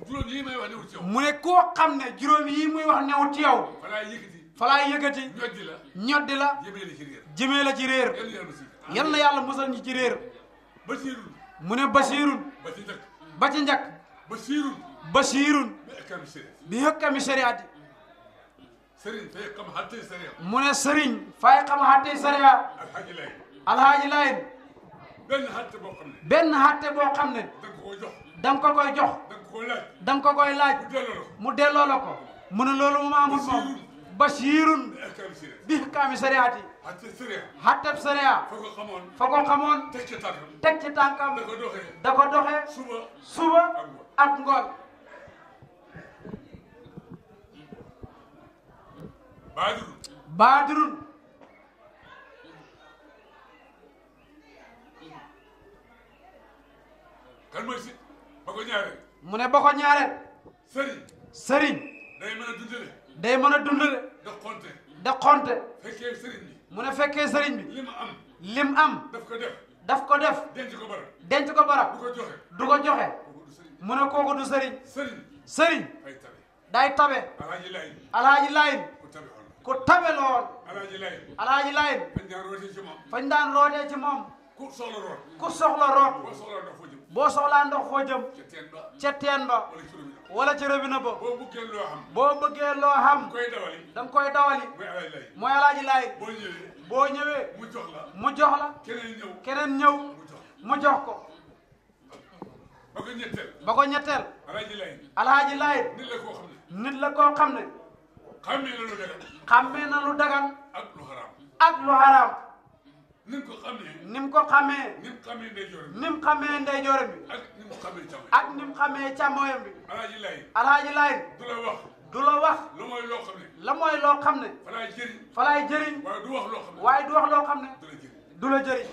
juróom yi may wax newul ci yow mu ne koo xam ne juróomi yi muy wax newut ci yow falaay yëkkati fa laay yëkkati ñoddi la ñoddi la jëmee la ci réer jëmee la ci réer yàlla ma si yal na yàlla musal ñu ci réer basiirun mu ne basiirun ba ci njëkk ba ci njëkk basiirun basiirun bi akkami sëriñ bi hëkkami shariati sëriñ fay xam xattee sëriñ mu ne sëriñ fay xam xatte sharia alxaaji lay alhaaji layin benn xatte boo xam ne benn xatte boo xam ne da nga ko jox danga ko koy jox da nga ko laaj danga ko koy laaj bu delloo la mu delloo la ko mu ne loolu mu amul moom basiirun bi akkami sëriñ bi hëkkami shariati xatte sëriñ xatteb sharia foo ko xamoon fa ko xamoon teg ci tànkam teg ci tànkam da ko doxee da ko doxee suba suba ak ngoon baadirun baadirun kan mooy si ba ko ñaareel mu ne ba ko ñaareel sëriñ sëriñ day mën a dundale day mën a dundale da xonte da xonte fekkee sëriñ bi mu ne fekkee sëriñ bi li ma am lim am daf ko def daf ko def denc ko barab denc ko barab bu ko joxe du ko joxe kooku du sëriñ mu ne kooku du sëriñ sëriñ sëriñ ay tabe day tabe alaaji lay alhaaji layin ku tabe xool ku tabe lool alaaji lay alhaaji layin fañ daan rootee ci moom fañ daan rootee ci moom ku soxla root ku soxla root boo soxla ndox foo jëm boo soxlaa ndox foo jëm ca teen ba ca teen ba wala ci robinet wala ci robinet ba boo buggee loo xam boo bëggee loo xam koy dawali danga koy dawali mooy alaaji lay mooy alhaaji layin boo ñëwee boo ñëwee mu jox la mu jox la keneen ñëw keneen ñëw mu jox mu jox ko ba ko ñetteel ba ko ñetteel alaaji lay alhaaji layin nit la koo xam ne nit la koo xam ne xàmmee na lu dagan xàmmee na lu dagan ak lu xaraam ak lu haram ni ko xamee ni mu ko xamee ni mu xamee ndeyjooram ni mu xamee ndeyjooram bi ak ni mu xamee càmmoñ ak ni mu xamee càmmooyam bi alaaji lay alhaaji layin du la wax du la wax lu mooy loo xam ne la mooy loo xam ne fa laay jëriñ fa laay jëriñ waaye du wax loo xam ne waaye du wax loo xam ne du la jëriñ du la jëriñ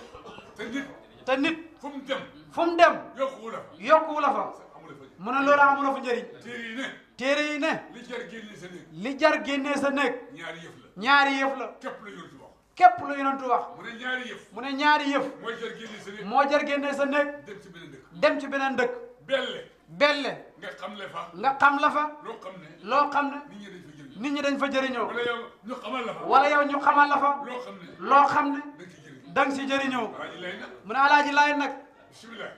te nit te nit fu mu dem fu mu dem yokkuwu la fa yokkuwu la fa amul fa mu ne loolu amuloo fa njëriñ téere yi ne téere yi ne li jar génne sa néeg li jar génnee sa néeg ñaari yëf la ñaari yëf la képp la yor ci wax képp lu yonentu wax mu ne ñaari yëf mu ne ñaari yëf mooy jar génne sa néeg moo jar génnee sa néeg dem ci beneen dëkk dem ci beneen dëkk belle belle nga xam le fa nga xam la fa loo xam ne loo xam ne nit ñi dañ fa jëriñ nit ñi dañ fa jëriñoo wala yow ñu xamal la fa wala yow ñu xamal la fa loo xam ne loo xam ne dañ ci jëriñ dang si jëriñoo alaaji lay nag mu ne alaaji laay nag bismillah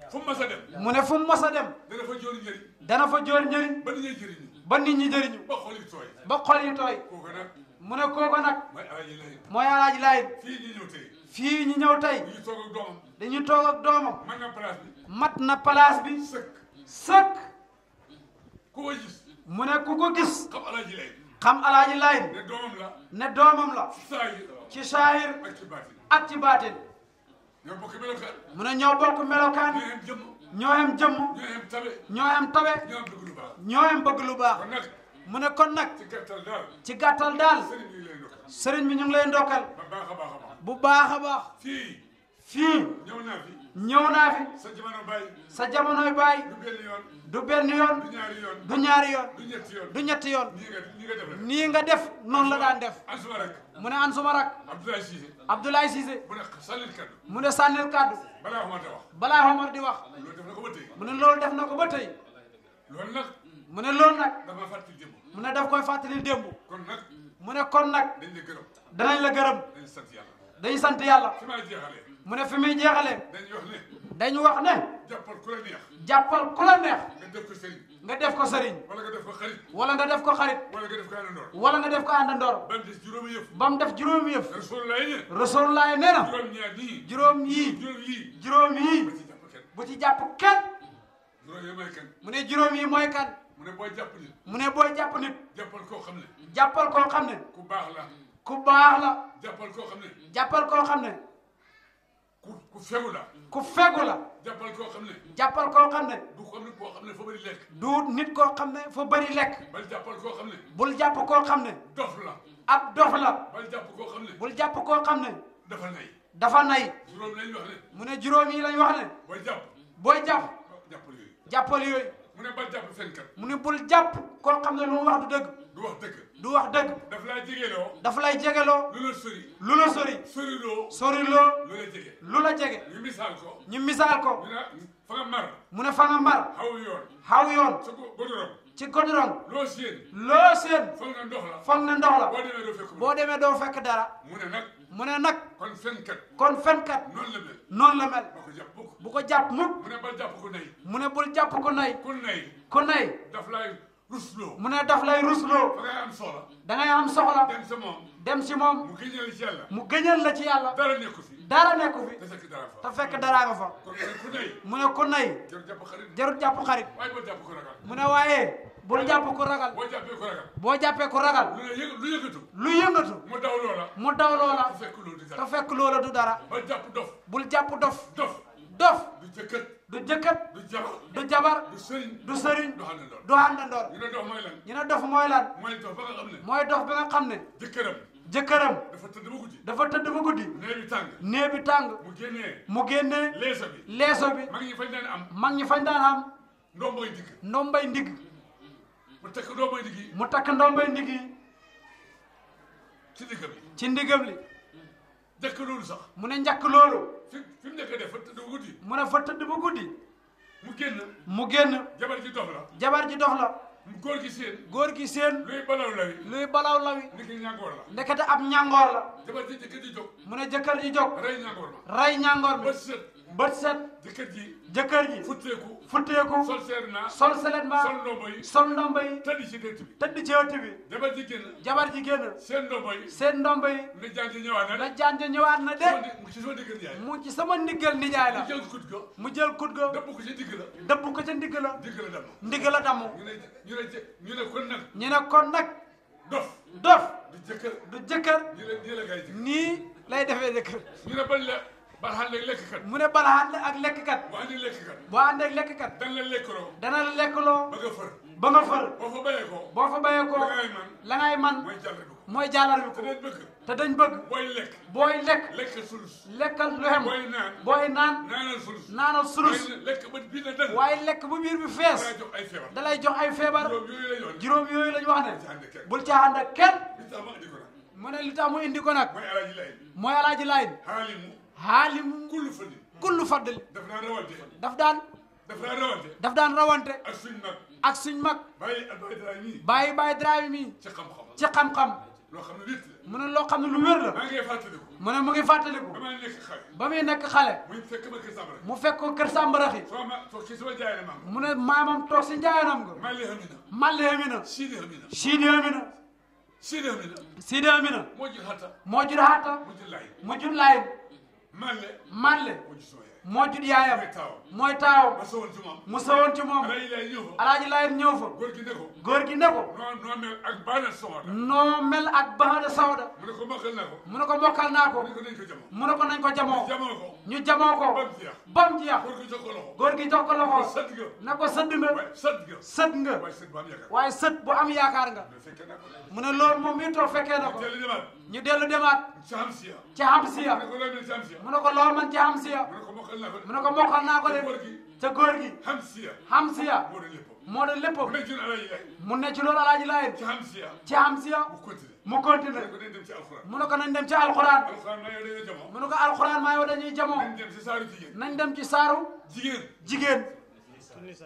fu mu mas a dem mu ne fu mu mos a dem dana fa jóor njëriñ dana fa jóor njëriñ ba ni ñuy jëriñu ba nit ñi jëriñu ba xol yi tooy ba xol yi tooy kooku nag mu ne kooku nag mooy alaaji lay mooy alaaji laay fii ñi ñëw tey fii ñu ñëw tey ñu toog ak doomam dañuy toog ak doomam man na place bi mat na place bi sëkk sëkk ku ko gis mu ne ku ko gis xam alaaji lay xam alaaji laay ne doomam la ne doomam la saa yi ci saahir ak ci baatin ak ci baatin ñoo bokk melokaan mu ne ñoo bokk melokaan ñoo yem jëmm ñoo yem jëmm ñoo yem tabe ñoo yem tabe ñoo am bëgg lu baax ñoo yem bëgg lu baax kon nag mu ne kon nag ci gàttal daal ci gàttal daal sëriñ bi leen dokkal sëriñ bi ñu ngi lay ndokkal ba baax a baax a baax bu baax a baax fii fii ñëw naa fi ñëw naa fi sa jamono bàyyi sa jamonoy baay du benn yoon du benn yoon du ñaari yoon du ñaari yoon du ñetti yoon du ñetti yoon nii nga def rek nii nga def noonu la daan def an suma rek mu ne an suma rak Abdoulaye Cissé Abdoulaye Cissé bu ne sànnil kaddu mu ne sànnil kàddu balaa xamante wax balaa Omar di wax loolu def na ko ba tey mu ne loolu def na ko ba tey loolu nag mu ne loolu nag dafa fàttali démb mu ne daf koy fàttali démb kon nag mu ne kon nag dañ la gërëm danañ la gërëm dañ sant yàlla dañu sant yàlla fi may jeexalee mu ne fi muy jeexalee dañuy wax ne dañu wax ne jàppal ku la neex jàppal ku la neex nga def ko sëriñ nga def ko sëriñ wala nga def ko xarit wala nga def ko xarit wala nga def ko àndandoor wala nga def ko àndandoor ba mu des juróomi yëf ba mu def juróomi yëf Rasulullah ne Rasulullah nee na juróom ñaar nii juróom yii juróom yii juróom yii ba ci jàpp kenn bu ci jàpp kenn juróom yi mooy kan mu ne juróom yi mooy kan mu ne boo jàpp nit mu ne booy jàpp nit jàppal koo xam ne jàppal koo xam ne ku baax la ku baax la jàppal koo xam ne jàppal koo xam ne ku fegu la ku fegu la jàppal koo xam ne jàppal koo xam ne du xam ne koo xam ne fa bëri lekk du nit koo xam ne fa bëri lekk bal jàppal koo xam ne bul jàpp koo xam ne dof la ab dof la bal jàpp koo xam ne bul jàpp koo xam ne dafa nay dafa nay juróom lañ wax ne mu ne juróom yi lañ wax ne booy jàpp booy jàpp jàppal yooyu jàppal yooyu mu ne bal jàpp fenkat. mu ne bul jàpp koo xam ne lu mu wax du dëgg. du wax dëgg. du wax dëgg. daf lay jegeloo. dafa lay jegeloo. lu la sori. lu la sori. soriloo. soriloo. lu la jege. lu la jege. ñu misaal ko. ñu misaal ko. mu ne fa nga mar. mu ne fa nga mar. xaw yoon. xaw yoon. sa goudron. ci goudron. loo séen. loo seen. foog na ndox la. foog ne ndox la. boo demee doo fekk. boo demee doo fekk dara. mu ne nag. mu ne nag. kon fenkat. kon fenkat. noonu la mel. noonu la mel. boo ko jàpp mukk. bu ko jàpp mukk. mu ne bal jàpp ko nay. mu ne bul jàpp ko nay. ku nay. ku nay. daf lay rusloo. mu ne daf lay rusloo. fa ngay am soxla. da ngay am soxla. dem sa moom. dem ci moom. mu génneel ci yàlla. mu gëñal la ci yàlla. dara nekku fi. dara nekku fi. te fekk dara fa. te fekk dara nga fa. kon ku nay. mu ne ku nay. jarul jàpp xarit. jarut jàpp xarit. waaye bal jàpp ko ragal. mu ne waaye bul jàpp ko ragal. boo jàppee ko ragal. boo jàppee ko ragal. lu yëngatu. lu yëngatu. mu daw loola. mu daw loola. te fekk loolu di te dara. fekk loola du dara. bal jàpp dof. bul jàpp dof. dof. dof du jëkkët. du jëkkat. du jabar. du jabar. du sëriñ. du sëriñ. du àndandoor. du àndandoor. ñu ne dof mooy lan. ñu ne dof mooy lan. mooy dof ba nga xam ne. mooy dof bi nga xam ne. jëkkëram. jëkkëram dafa tëdd ba guddi. dafa tëdd ba guddi. nee bi tàng. nee bi tàng. mu génnee. mu génnee leesa bi. leeso bi. mag ñi fañ daan am. mag ñi fañ daan am ndomboy digg. ndombay ndigg. mu tekk ndomboy digg yi. mu takk ndombay ndigg yi ci digg bi. ci ndigam li. jëkk loolu sax. mu ne njëkk loolu. fi mu nekk def fa tëdd ba guddi. mu ne fa tëdd ba guddi. mu génn. mu génn. jabar ji dof la. jabar ji dof la. mu góor gi seen. góor gi seen. luy balaw lawi. luy balaw lawi. niki ñàngoor la. ndekete ab ñàngoor la. jabar ji jëkkër ji jóg. mu ne jëkkër ji jóg. rey ñàngoor ma. rey ñàngoor bi. bët set. bët set. jëkkër ji. jëkkër ji futteeku. futteeku. sol seer naa. sol seletma. sol ndombo yi. sol ndomba yi. tëdd ci dëtt bi. tëdd ci ëtt bi. jabar ji génn. jabar ji génn. seen ndombo yi. seen ndomba yi. ne jaan ji ñëwaat na la de. jaan ja ñëwaat na de. mu ci soo diggal yaay. mu ci sama ndiggal nijaay mu la. jël kut ga. mu jël kut ga. dëpp ko ci digg la. dëbb ko ca ndigg la. digg la dem. ndigg la damm. ñu ne kon nag. ñu ne kon nag dof. dof du jëkkër. du jëkkër nii la gay jëkkër. nii lay defee jëkkër. ñu ne bañ la ba xam ne lekkkat. mu ne balaxaan ak lekkkat. bu andi lekkkat. boo ànd ak lekkkat. dan la lekkaloo. dana la lekkaloo ba nga fër. ba nga fër. boo fa bayee ko. boo fa bayee ko da ngay man. la ngay man mooy jàll bi ko. mooy jàllar bi te ko. dañ bëgg. te dañ bëgg booy lekk. booy lekk lekk sulus. lekkal lu xem. booy naan. booy naan naanal sulus. naanal sulus. waaye lekk ba bii na dëng. waaye lekk bu biir bi fees daa jox ay feebar. dalay jox ay feebar. juróom yooyu la yoon. juróom yooyu lañ wax ci ànd ne kenn. bul ca ànd ak kenn. li tax ma andi ko nag. mu ne li tax mu indi ko nag mooy alaaji lay. mooy alaaji laay xaalimu. xaalimu kullu fadil. kullu faddali daf naa rawante. daf daan daf naa rawante. ak suñ mag. ak suñ mag bàyyi Abdoulaye Dramé mii. bàyyi bàyyi Dramé mi ci xam-xam. ci xam-xam loo xam ne nit la. mu ne loo xam ne lu wér la maa ngi fàttaliku. mu ne mu ngi fàttaliku ba may nekk xale. ba muy nekk xale muy fekk ma kër Sambara. mu fekk ko kër Sambaraxi soo ma toog ci sama jaay maam. mu ne maamam toog si njaayanam nga Mali Hamina. Malle Amina Sidi Hamina. Sidi Amina Sidi Hamina. Sidi Amina moo jël xatta. moo jur Hatta moo jël laay. mu jur Laay Malle. Malle moo jël sama yaay. moo jur yaayam mooy taawam. mooy taawam ma sowoon ci moom. mu sawoon ci moom alaaji lay ñëw fa. alaaji Laay ñëw fa góor gi ne ko. góor gi ne ko noo mel ak baana soxota. noo mel ak Bahada Sawda mu ne ko mokkal naa ko. mu ne ko mokkal naa ko mu ne ko nañ ko jamoo. mu ne ko nañ ko jamoo jamoo ko. ñu jamoo ko bam jeex. bam jeex góor gi jox ko loxo. góor gi jox ko ko loxo sëdd nga. na ko sëdd nga waaye sëdd nga. sët nga waaye sëdd ba am yaakaar. waaye sët bu am yaakaar nga mais fekkee naa ko. mu ne loolu moom mii toog fekkee na ko teel a demaat. ñu dellu demaat ci Hamsiya. ci Hamsiya mu ne ko loo mel ci Hamsiya. mu ne ko loo man ci Hamsiya mu ne ko mokkal naa ko. mu ne ko mokkal naa ko de góor gi. ca góor gi Hamsiya. Hamsiya moo doon léppam. moo doon léppam mu ne jun alaaji lay. mu ne ci loolu alaaji Laay ci Hamsiya. ci Hamsiya mu continué. mu mu continué ne ko nañ dem ci alxuraan. mu ne ko nañ dem ci alxuraan alxuraan maa yow dañoo jamoo. mu ne ko alxuraan maa yow dañuy jamoo nañ dem ci saaru jigéen. nañ dem ci saaru jigéen. jigéen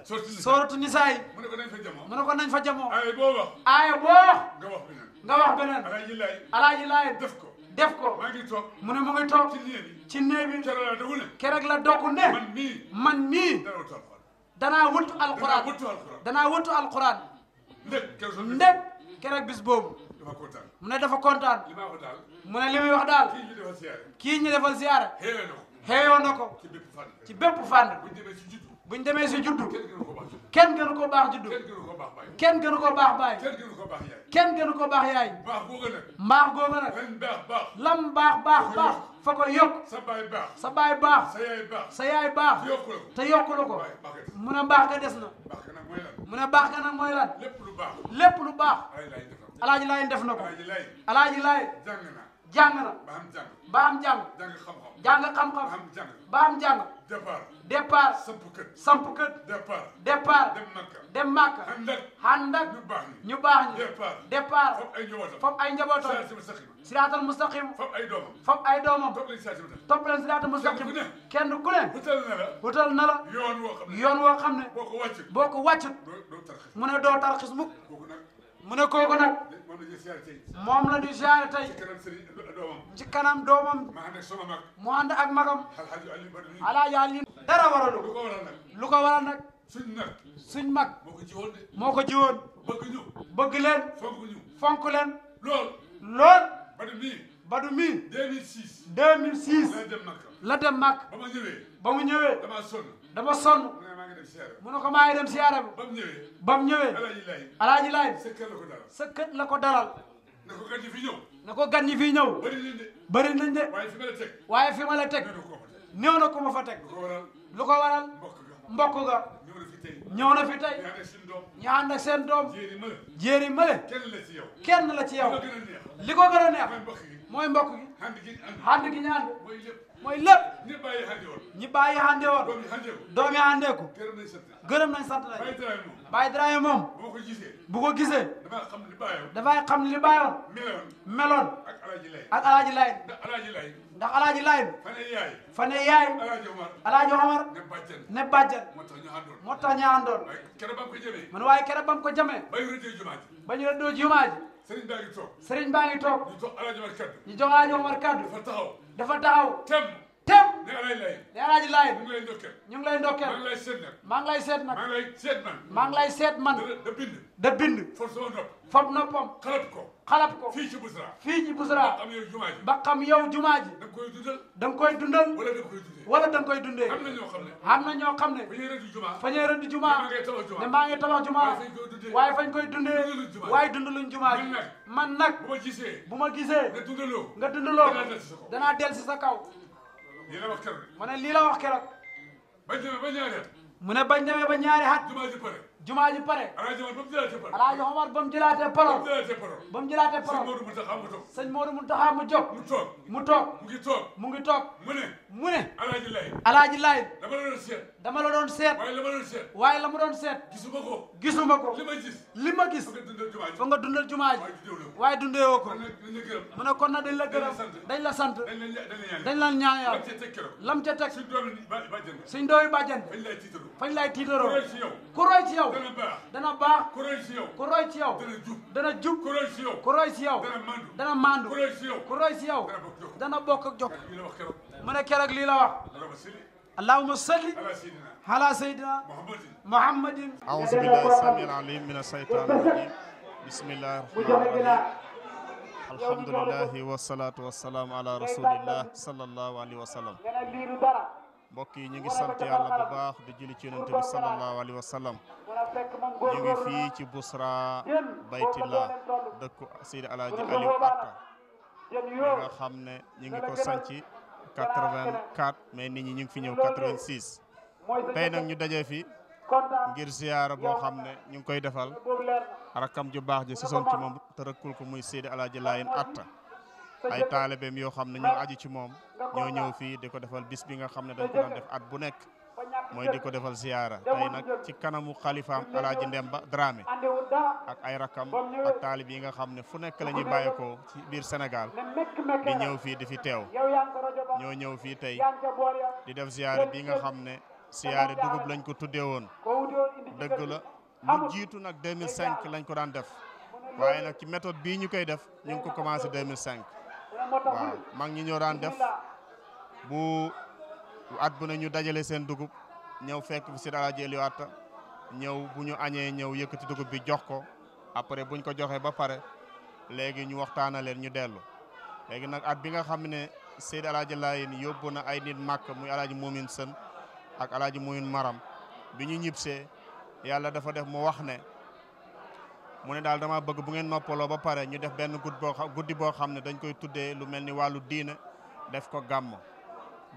sorti ni. sooratu nisaa yi mu ne ko nañ fa jamoo. mu ne ko nañ fa jamoo ay boo wax. aaya boo nga wax beneen. nga wax beneen alaaji lay. alaaji Laay def ko. def ko maa ngi toog. mu ne mu ngi toog ci néeg bi. ci néeg bi keroog laa dogu ne. keroog la dokku ne man mii. man mii dara wutu alxuraan. danaa wëttu danaa alxuraan wutu alxuraan. danaa wëttu alxuraan ndek keroog sa ndeg keroog bis boobu dafa kontaan. mu ne dafa kontaan li ma wax daal. mu ne li muy wax daal kii ñu defal siyaare. kii ñu defal siyaara xéewee na ko. xeeyoo na ko ci bépp fànn. ci bépp fànn buñ demee ci juddu. buñ demee si juddu kenn gënu ko baax juddu. kenn gënu ko baax juddu kenn gënu ko baax baay. kenn gënu ko baax baay kenn gënu ko baax yaay. kenn gënu ko baax yaay baax googu nag. mbaax googu nag lan baax baax. lam baax fa ko yokk sa baay baax. sa baay baax sa yaay baax. sa yaay baax yokku la ko. te yokku la ko waaye baax nga des. mu ne mbaax ga des na baax nga nag mooy lan. mu ne baax ga nag mooy lan lépp lu baax. lépp lu baax alaaji laay def na ko. alaaji Laay def na ko alaaji laay. alaaji Laay jàng na. jàng na ba am jàng. ba am jàng jàng xam-xam. jàng ba xam-xam am jàng. ba am jàng départ. départ départ samp kër samp kër départ dem Makka ànd ak ñu baax ñi départ fop ay njabootam siraatal mustaqim fop ay doomam topp leen siraatal mustaqim kenn ku ne wutal na la yoon woo xam ne boo ko wàccut mu ne doo tarxis mukk mu ne kooku nag moom la di ziare tey ci kanam doomam mu ànd ak magam alaaji Ali dara waralu lu ko waral nag suñ mag moo ko jiwoon bëgg leen fonk leen lool Badu mii 2006 la dem Makka ba mu ñëwee dama sonn mu ne ko maa ngi dem siyaare ba mu ñëwee alaaji laay sa kër la ko dalal na ko gan ñi fii ñëw bëri nañ de waaye fi ma la teg néew na ko ma fa teg lu ko waral mbokk ga ñëw na fi tey ñu ànd ak seen doom jéeri male kenn la ci yow li ko gën a neex mooy mbokk gi ànd gi ñu ànd mooy lépp ñi bàyyi hande woon doomi handeeku gërëm nañ sant nañ Baye Dramé moom bu ko gisee dafay xam li bàyyoon meloon ak alaaji lay ndax alaaji lay fa ne yaay alaaji Omar ne bàjjan moo tax ñu àndoon man waaye keroog bam ko jamee ba ñu rëddoo jumaa ji sëriñ baa ngi toog ñu jox alaaji Omar kaddu dafa taxaw tem ne alaaji laay ñu ngi lay ndokkeel maa ngi lay seet nag maa ngi lay seet man da bind fab noppam xalab ko fii ci Busra ba xam yow jumaa ji da nga koy dundal wala da nga koy dundee am na ñoo xam ne fa ñuy rëdd jumaa ne maa ngi tabax jumaa waaye fañ koy dundee waaye dundaluñ jumaa ji man nag bu ma gisee nga dundaloo danaa del si sa kaw mu ne lii la wax keroog mu ne bañ demee ba ñaari at jumaa ji pare alaaji Omar ba mu jëlaatee parole sëñ Modou Mountakha mu jóg mu toog mu ngi toog mu ne alaaji laay dama la doon seet waaye la mu doon seet gisuma ko li ma gis fa nga dundal jumaa ji waaye dundee woo ko mu ne kon na dañ la gërëm dañ la sant dañ la ñaan yàlla lam ca teg suñ doomi bàjjan fañ lay tiitaroo ku roy ci yow dana baax ku roy ci yow dana jub ku roy ci yow dana mandu ku roy ci yow dana bokk ak jokk mu ne keroog lii la wax allahumma salli ala sayyidina muhammadin a'udhu billahi samil alim min ash-shaytanir rajim bismillahir rahmanir rahim alhamdulillahi wassalatu wassalamu ala rasulillah sallallahu alayhi wa sallam mbokk yi ñu ngi sant yàlla bu baax di julli ci yonent bi sallallahu alayhi wa sallam ñu ngi fii ci Busra Baytillah dëkku Seydi Alaaji Aliou Atta ñi nga xam ne ñu ngi ko sanci 84 mais nit ñi ñu ngi fi ñëw 86 tey nag ñu daje fi ngir ziyaara boo xam ne ñu ngi koy defal rakam ju baax ji si son ci moom te rëkkul ko muy Seydi Alaaji Layen Atta ay taalibeem yoo xam ne ñoo aju ci moom ñoo ñëw fii di ko defal bis bi nga xam ne dañ ko daan def at bu nekk mooy di ko defal ziyaara tey nag ci kanamu xalifaam Alaaji Ndemba Dramé ak ay rakam ak taalib yi nga xam ne fu nekk la ñuy bàyyeekoo ci biir Sénégal di ñëw fii di fi teew ñoo ñëw fii tey di def ziyaara bi nga xam ne ziyaara dugub lañ ko tuddee woon dëgg la lu jiitu nag 2005 lañ ko daan def waaye nag ci méthode bii ñu koy def ñu ngi ko commencé 2005 waaw mag ñi ñoo daan def bu at bu ne ñu dajale seen dugub ñëw fekk fi Seydi Alaaji Aliou Atta ñëw bu ñu añee ñëw yëkkati dugub bi jox ko après buñ ko joxee ba pare léegi ñu waxtaana leen ñu dellu léegi nag at bi nga xam ne Seydi Alaaji Layen yóbbu na ay nit màkk muy Alaaji Muumin Sën ak Alaaji Muumin Maram bi ñu ñibbisee yàlla dafa def mu wax ne mu ne daal dama bëgg bu ngeen noppaloo ba pare ñu def benn guddi boo xam ne dañ koy tuddee lu mel ni wàllu diine def ko gàmm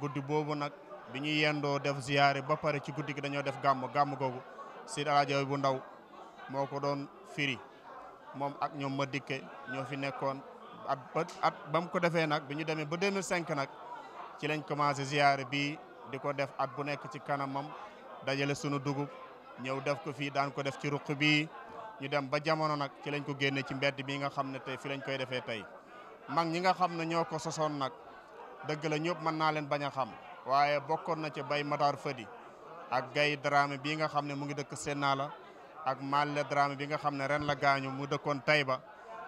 guddi boobu nag bi ñu yendoo def ziyaare ba pare ci guddi gi dañoo def gàmm googu Seydi Alaaji bu ndaw moo ko doon firi moom ak ñoom ma dikke ñoo fi nekkoon at ba mu ko defee nag bi ñu demee ba 2005 nag ci lañ commencé ziyaare bi di ko def at bu nekk ci kanamam dajale sunu dugub ñëw def ko fii daan ko def ci ruq bii ñu dem ba jamono nag ci lañ ko génne ci mbedd bi nga xam ne tey fi lañ koy defee tey mag ñi nga xam ne ñoo ko sosoon nag dëgg la ñëpp mën naa leen bañ a xam waaye bokkoon na ci Bay Matar Fadi ak Gay Dramé bii nga xam ne mu ngi dëkk Sénala ak Malle Dramé bi nga xam ne ren la gaañu mu dëkkoon Tayba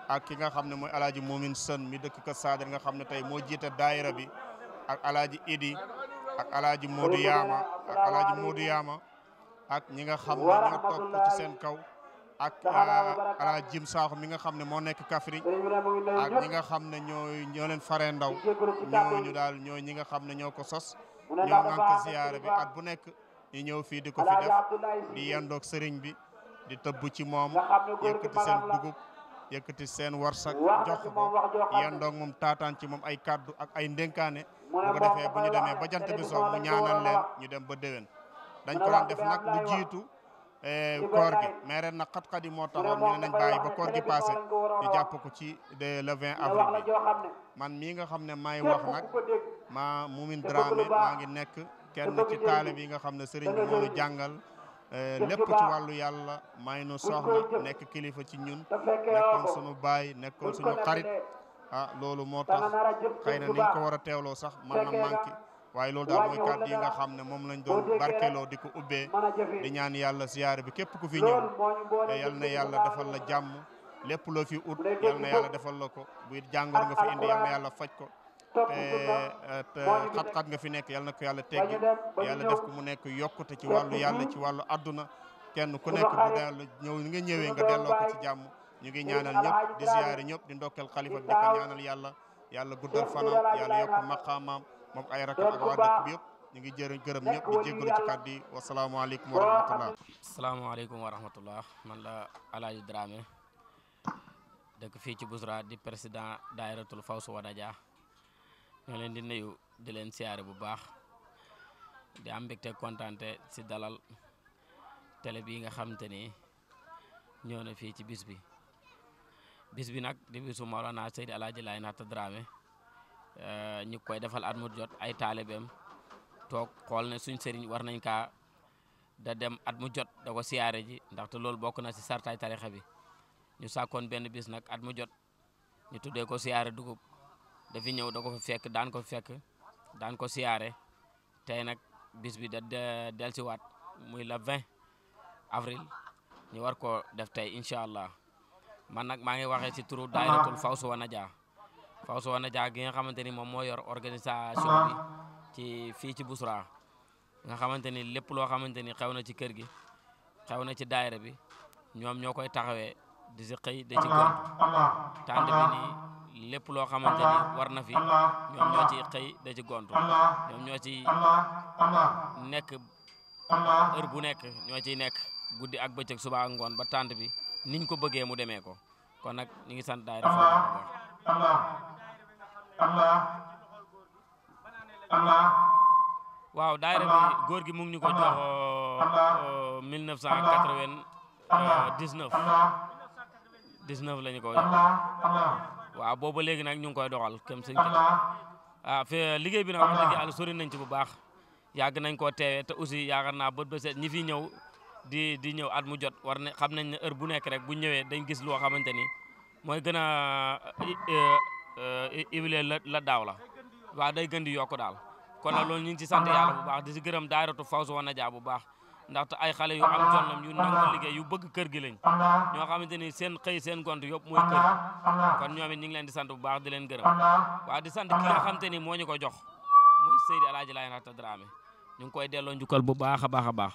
ak ki nga xam ne mooy alaaji Moomin Sën mi dëkk Kër Sadir nga xam ne tey moo jiite daayira bi ak alaaji Idi ak alaaji Modou Yaama ak alaaji Modou Yaama ak ñi nga xam ne ñoo topp ci seen kaw ak alaaji Jim Saaxu mi nga xam ne moo nekk Kaffrine ak ñi nga xam ne ñoo leen faree ndaw ñooñu daal ñoo ñi nga xam ne ñoo ko sos ñoo ngànk ziyaare bi at bu nekk ñu ñëw fii di ko fi def di yendoog sëriñ bi di tëbb ci moom yëkkati seen dugub yëkkati seen warsak jox ko yendoog moom taataan ci moom ay kaddu ak ay ndénkaane bu ko defee bu ñu demee ba jant bi soo mu ñaanal leen ñu dem ba déwén dañ ko daan def nag lu jiitu koor gi mais ren nag xat-xat yi moo taxoon ñu ne nañ bàyyi ba koor gi passé ñu jàpp ko ci le 20 avril bi man mii nga xam ne maay wax nag ma Moumine Dramé maa ngi nekk kenn ci taalibe yi nga xam ne sëriñ bi moo ñu jàngal lépp ci wàllu yàlla may nu soxna nekk kilifa ci ñun nekkoon sunu baay nekkoon suñu xarit loolu moo tax xëy na niñ ko war a teewloo sax man na manqué waaye loolu daal mooy kàddu yi nga xam ne moom lañ doon barkeloo di ko ubbee di ñaan yàlla ziyaare bi képp ku fi ñëw yal na yàlla defal la jàmm lépp loo fi ut yal na yàlla defal la ko bu jàngoro nga fi indi yal na yàlla faj ko te xat-xat nga fi nekk yal na ko yàlla teggi yàlla def ko mu nekk yokkute ci wàllu yàlla ci wàllu adduna kenn ku nekk bu dellu ñëw ni nga ñëwee nga delloo ko ci jàmm ñu ngi ñaanal ñëpp di ziyaare ñëpp di ndokkel xalifa bi di ko ñaanal yàlla guddal fanam yàlla yokk maqaamaam moom ay rakam ak waa dëkk bi yëpp ñu ngi gërëm ñëpp di jéggalu ci kàddu yi wasalaamaaleykum wa rahmatullah asalaamaaleykum wa rahmatullah man la Alaaji Dramé dëkk fii ci Bousra di président daayiratul Fawsu Wadaja ñoo leen di nuyu di leen siyaare bu baax di am mbégte kontaante si dalal télé bi nga xamante ni ñëw na fii ci bis bi nag di bisu Mawlana Seydi Alaaji Laay Naata Dramé ñu koy defal at mu jot ay taalibeem toog xool ne suñ sëriñ war nañ kaa da dem at mu jot da ko siyaare ji ndaxte loolu bokk na si sartaay tarixa bi ñu sàkkoon benn bis nag at mu jot ñu tuddee ko siyaare dugub dafi ñëw da ko fa fekk daan ko siyaare tey nag bis bi da del si waat muy le 20 avril ñu war ko def tey incha allah man nag maa ngi waxee si turu daayiratul Fawsu Wanaja Fawsu Wanaja gi nga xamante ni moom moo yor organisation bi ci fii ci Bousra nga xamante ni lépp loo xamante ni xew na ci kër gi xew na ci daayira bi ñoom ñoo koy taxawee di si xëy da ci gont tànd bi nii lépp loo xamante ni war na fi ñoom ñoo ci xëy da ci gontu ñoom ñoo ci nekk heure bu nekk ñoo ciy nekk guddi ak bëccëg suba ak ngoon ba tànd bi niñ ko bëggee mu demee ko kon nag ñu ngi sant daayira waaw daayira bi góor gi mu ngi ñu ko jox 1999 la ñu ko jox waaw boobu léegi nag ñu ngi koy doxal kem sëñ fi liggéey bi nag wax dëgg yàlla sori nañ ci bu baax yàgg nañ koo teewee te aussi yaakaar naa bët ba seet ñi fi ñëw di ñëw at mu jot war na xam nañ ne heure bu nekk rek bu ñëwee dañ gis loo xamante ni mooy gën a évaluer la daaw la waaw day gën di yokk daal kon nag loolu ñu ngi ci sant yàlla bu baax di si gërëm daayiratu Fawsu Wanaja bu baax ndaxte ay xale yu am jonnam yu nangu liggéey yu bëgg kër gi lañ ñoo xamante ni seen xëy seen gont yëpp mooy kër kon ñoom it ñu ngi leen di sant bu baax di leen gërëm waaw di sant ki nga xamante ni moo ñu ko jox muy Seydi Alaaji Laay Naata Dramé ñu ngi koy delloo njukkal bu baax a baax a baax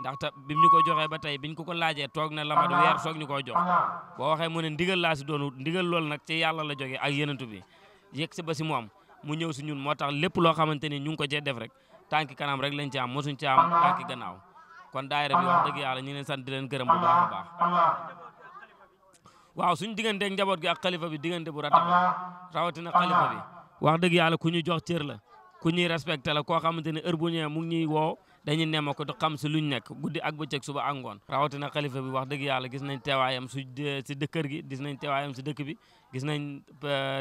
ndaxte bi ñu ko joxee ba tey biñ ko laajee toog na lamat weer soog ñu koy jox boo waxee mu ne ndigal laa si doonu ndigal loolu nag ci yàlla la jógee ak yenentu bi yëg si ba si moom mu ñëw si ñun moo tax lépp loo xamante ni ñu ngi ko cee def rek tànki kanam rek lañ ci am mosuñ ci am tànki gannaaw kon daayira bi wax dëgg yàlla ñu ngi leen sant di leen gërëm bu baax a baax waaw suñ digganteeg njaboot gi ak xalifa bi diggante bu ratax rawatina xalifa bi wax dëgg yàlla ku ñu jox cër la ku ñuy respecté la koo xamante ne heure bu ñëwee mu ngi ñuy woo dañuy nema ko di xam si luñ nekk guddi ak bëccëg suba ak ngoon rawatina xalifa bi wax dëgg yàlla gis nañ teewaayam si dëkkër gi gis nañ teewaayam si dëkk bi gis nañ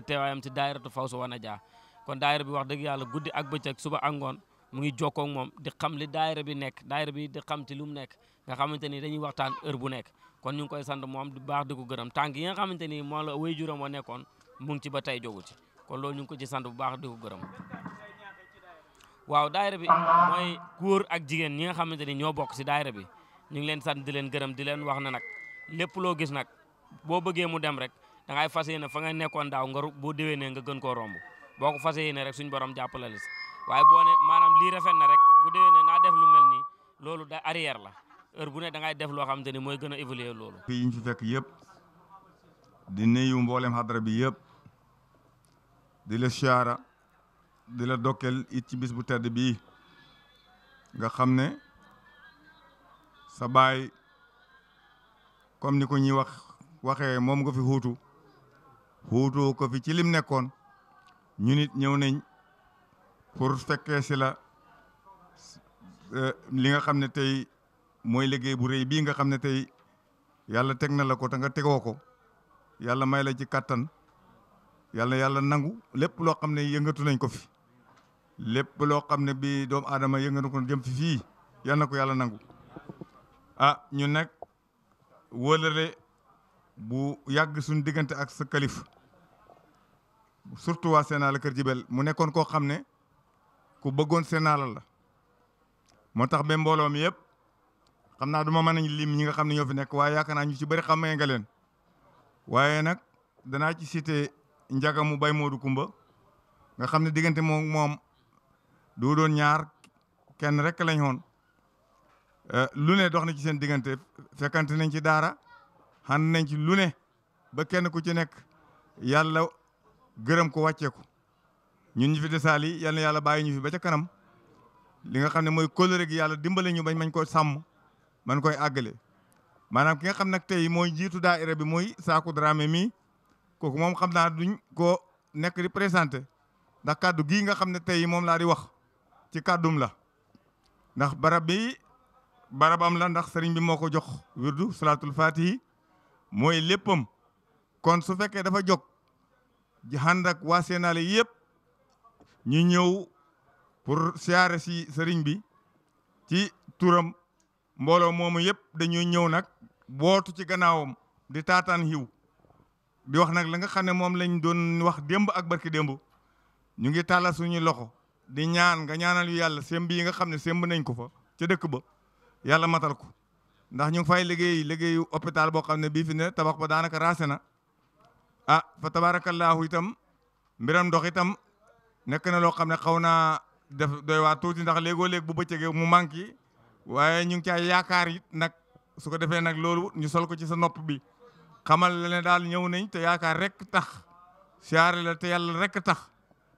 teewaayam si daayiratu Fawsu Wanaja kon daayira bi wax dëgg yàlla guddi ak bëccëg suba ak ngoon mu ngi jokkoo ak moom di xam li daayira bi nekk daayira bi di xam ci lu mu nekk nga xamante ni dañuy waxtaan heure bu nekk kon ñu ngi koy sant moom di baax di ko gërëm tànk yi nga xamante ni moo la way juram wa nekkoon mu ngi ci ba tey jogu ci kon loolu ñu ngi ko ci sant bu baax di ko gërëm waaw daayira bi mooy góor ak jigéen ñi nga xamante ni ñoo bokk si daayira bi ñu ngi leen sant di leen gërëm di leen wax ne nag lépp loo gis nag boo bëggee mu dem rek da ngay fas yéene fa nga nekkoon daaw nga boo déwénee nga gën koo romb boo ko fas yéene rek suñu borom jàppale la si waaye boo ne maanaam lii rafet na rek bu déwénee naa def lu mel nii loolu da arrière la heure bu ne da ngay def loo xamante ni mooy gën a évoluer loolu. yi ñu fi fekk yëpp di nuyu mboolem xadra bi yëpp di la siyaara di la dokkeel it ci bis bu tedd bii nga xam ne sa baay comme ni ko ñuy waxee moom nga fi xuutu ko fi ci lim nekkoon ñu nit ñëw nañ pour fekkee si la li nga xam ne tey mooy liggéey bu rëy bii nga xam ne tey yàlla teg na la ko te nga tegoo ko yàlla may la ci kattan yàlla nangu lépp loo xam ne yëngatu nañ ko fi lépp loo xam ne bi doomu aadama yëngatu ko jëm fi fii yal na ko yàlla nangu ñun nag wóolare bu yàgg suñu diggante ak sa kalif surtout waa Sénégal Kër Jibel mu nekkoon koo xam ne ku bëggoon Sénégal la moo tax ba mbooloo mi yëpp xam naa du ma mën a lim ñi nga xam ne ñoo fi nekk waaye yaakaar naa ñu ci bëri xamee nga leen waaye nag danaa ci cité Njaga mu bay Moodu Kumba nga xam ne diggante moom du doon ñaar kenn rek lañ woon lu ne dox na ci seen diggante fekkante nañ ci daara xànd nañ ci lu ne ba kenn ku ci nekk yàlla gërëm ko wàccee ko ñun ñu fi desaali yal na yàlla bàyyi ñu fi ba ca kanam li nga xam ne mooy kóllëre gi yàlla dimbale ñu bañ mañ ko sàmm man koy àggale maanaam ki nga xam nag tey mooy jiitu daayira bi mooy Sakku Dramé mii kooku moom xam naa duñ ko nekk di présenté ndax kàddu gii nga xam ne tey moom laa di wax ci kàddum la ndax barabam la ndax sëriñ bi moo ko jox wirdu salaatul fatihi mooy léppam kon su fekkee dafa jóg ji ànd ak waa Sénégal yëpp ñu ñëw pour siyaare si sëriñ bi ci turam mbooloo moomu yëpp dañuy ñëw nag bootu ci gannaawam di taataan xiw di wax nag la nga xam ne moom lañ doon wax démb ak barki démb ñu ngi tàllal suñu loxo di ñaan nga ñaanal yu yàlla semb yi nga xam ne semb nañ ko fa ca dëkk ba yàlla matal ko ndax ñu ngi fay liggéeyu hôpital boo xam ne bii fi ne tabax ba daanaka raase na fa tabaarakallaahu itam mbiram ndox itam nekk na loo xam ne xaw naa def doy waa tuuti ndax léegoo léeg bu bëccëgee mu manqué waaye ñu ngi cay yaakaar it nag su ko defee nag loolu ñu sol ko ci sa nopp bi xamal la ne daal ñëw nañ te yaakaar rek tax siyaare la te yàlla rek tax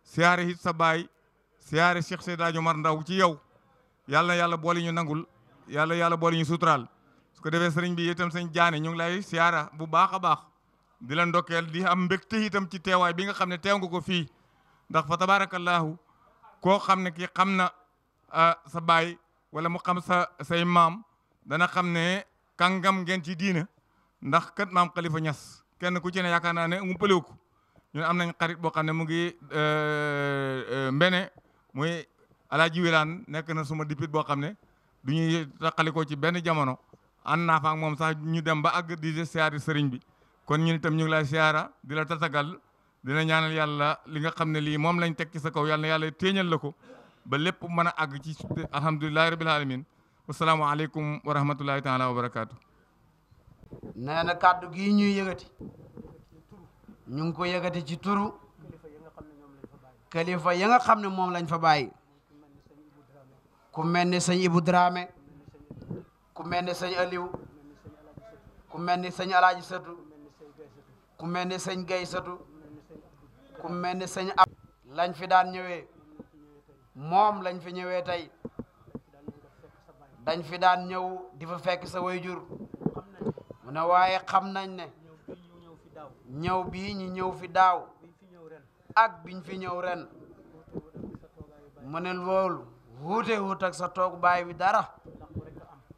siyaare it sa baay siyaare Cheikh Seydi Omar Ndaw ci yow yàlla boole ñu nangul yàlla boole ñu suturaal su ko defee sëriñ bi itam sëñ jaane ñu ngi lay siyaara bu baax a baax di la ndokkeel di am mbégte itam ci teewaay bi nga xam ne teew nga ko fii ndax fa tabaarakallaahu koo xam ne ki xam na sa baay wala mu xam say maam dana xam ne kàngam ngeen ci diina ndax kat maam Khalifa Niass kenn ku ci ne yaakaar naa ne mu pëlew ko ñun am nañ xarit boo xam ne mu ngi mbene muy Alaaji Wilaan nekk na suma dipit boo xam ne du ñuy taqalikoo ci benn jamono ànd naa fa ak moom sax ñu dem ba àgg di siyaari sëriñ bi kon ñun itam ñu ngi lay siyaara di la tatagal dina ñaanal yàlla li nga xam ne lii moom lañ teg ci sa kaw yàlla yàlla téeñal la ko ba lépp mën a àgg ci alhamdulilahi rabil alamin wasalaamaaleykum wa rahmatullahi taala wa barakaatu. nee na kàddu gii ñuy yëgati ñu ngi ko yëgati ci turu kilifa ya nga xam ne moom lañ fa bàyyi ku mel ni sëñ Ibou Dramé ku mel ni sëñ Aliou ku mel ni sëñ Alaaji Satu ku mel ni sëñ Gay Satu ku mel ni sëñ ab lañ fi daan ñëwee moom lañ fi ñëwee tey dañ fi daan ñëw di fa fekk sa wayjur mu ne waaye xam nañ ne ñëw bii ñu ñëw fi daaw ak biñ fi ñëw ren mu ne loolu wuute ak sa toog baay bi dara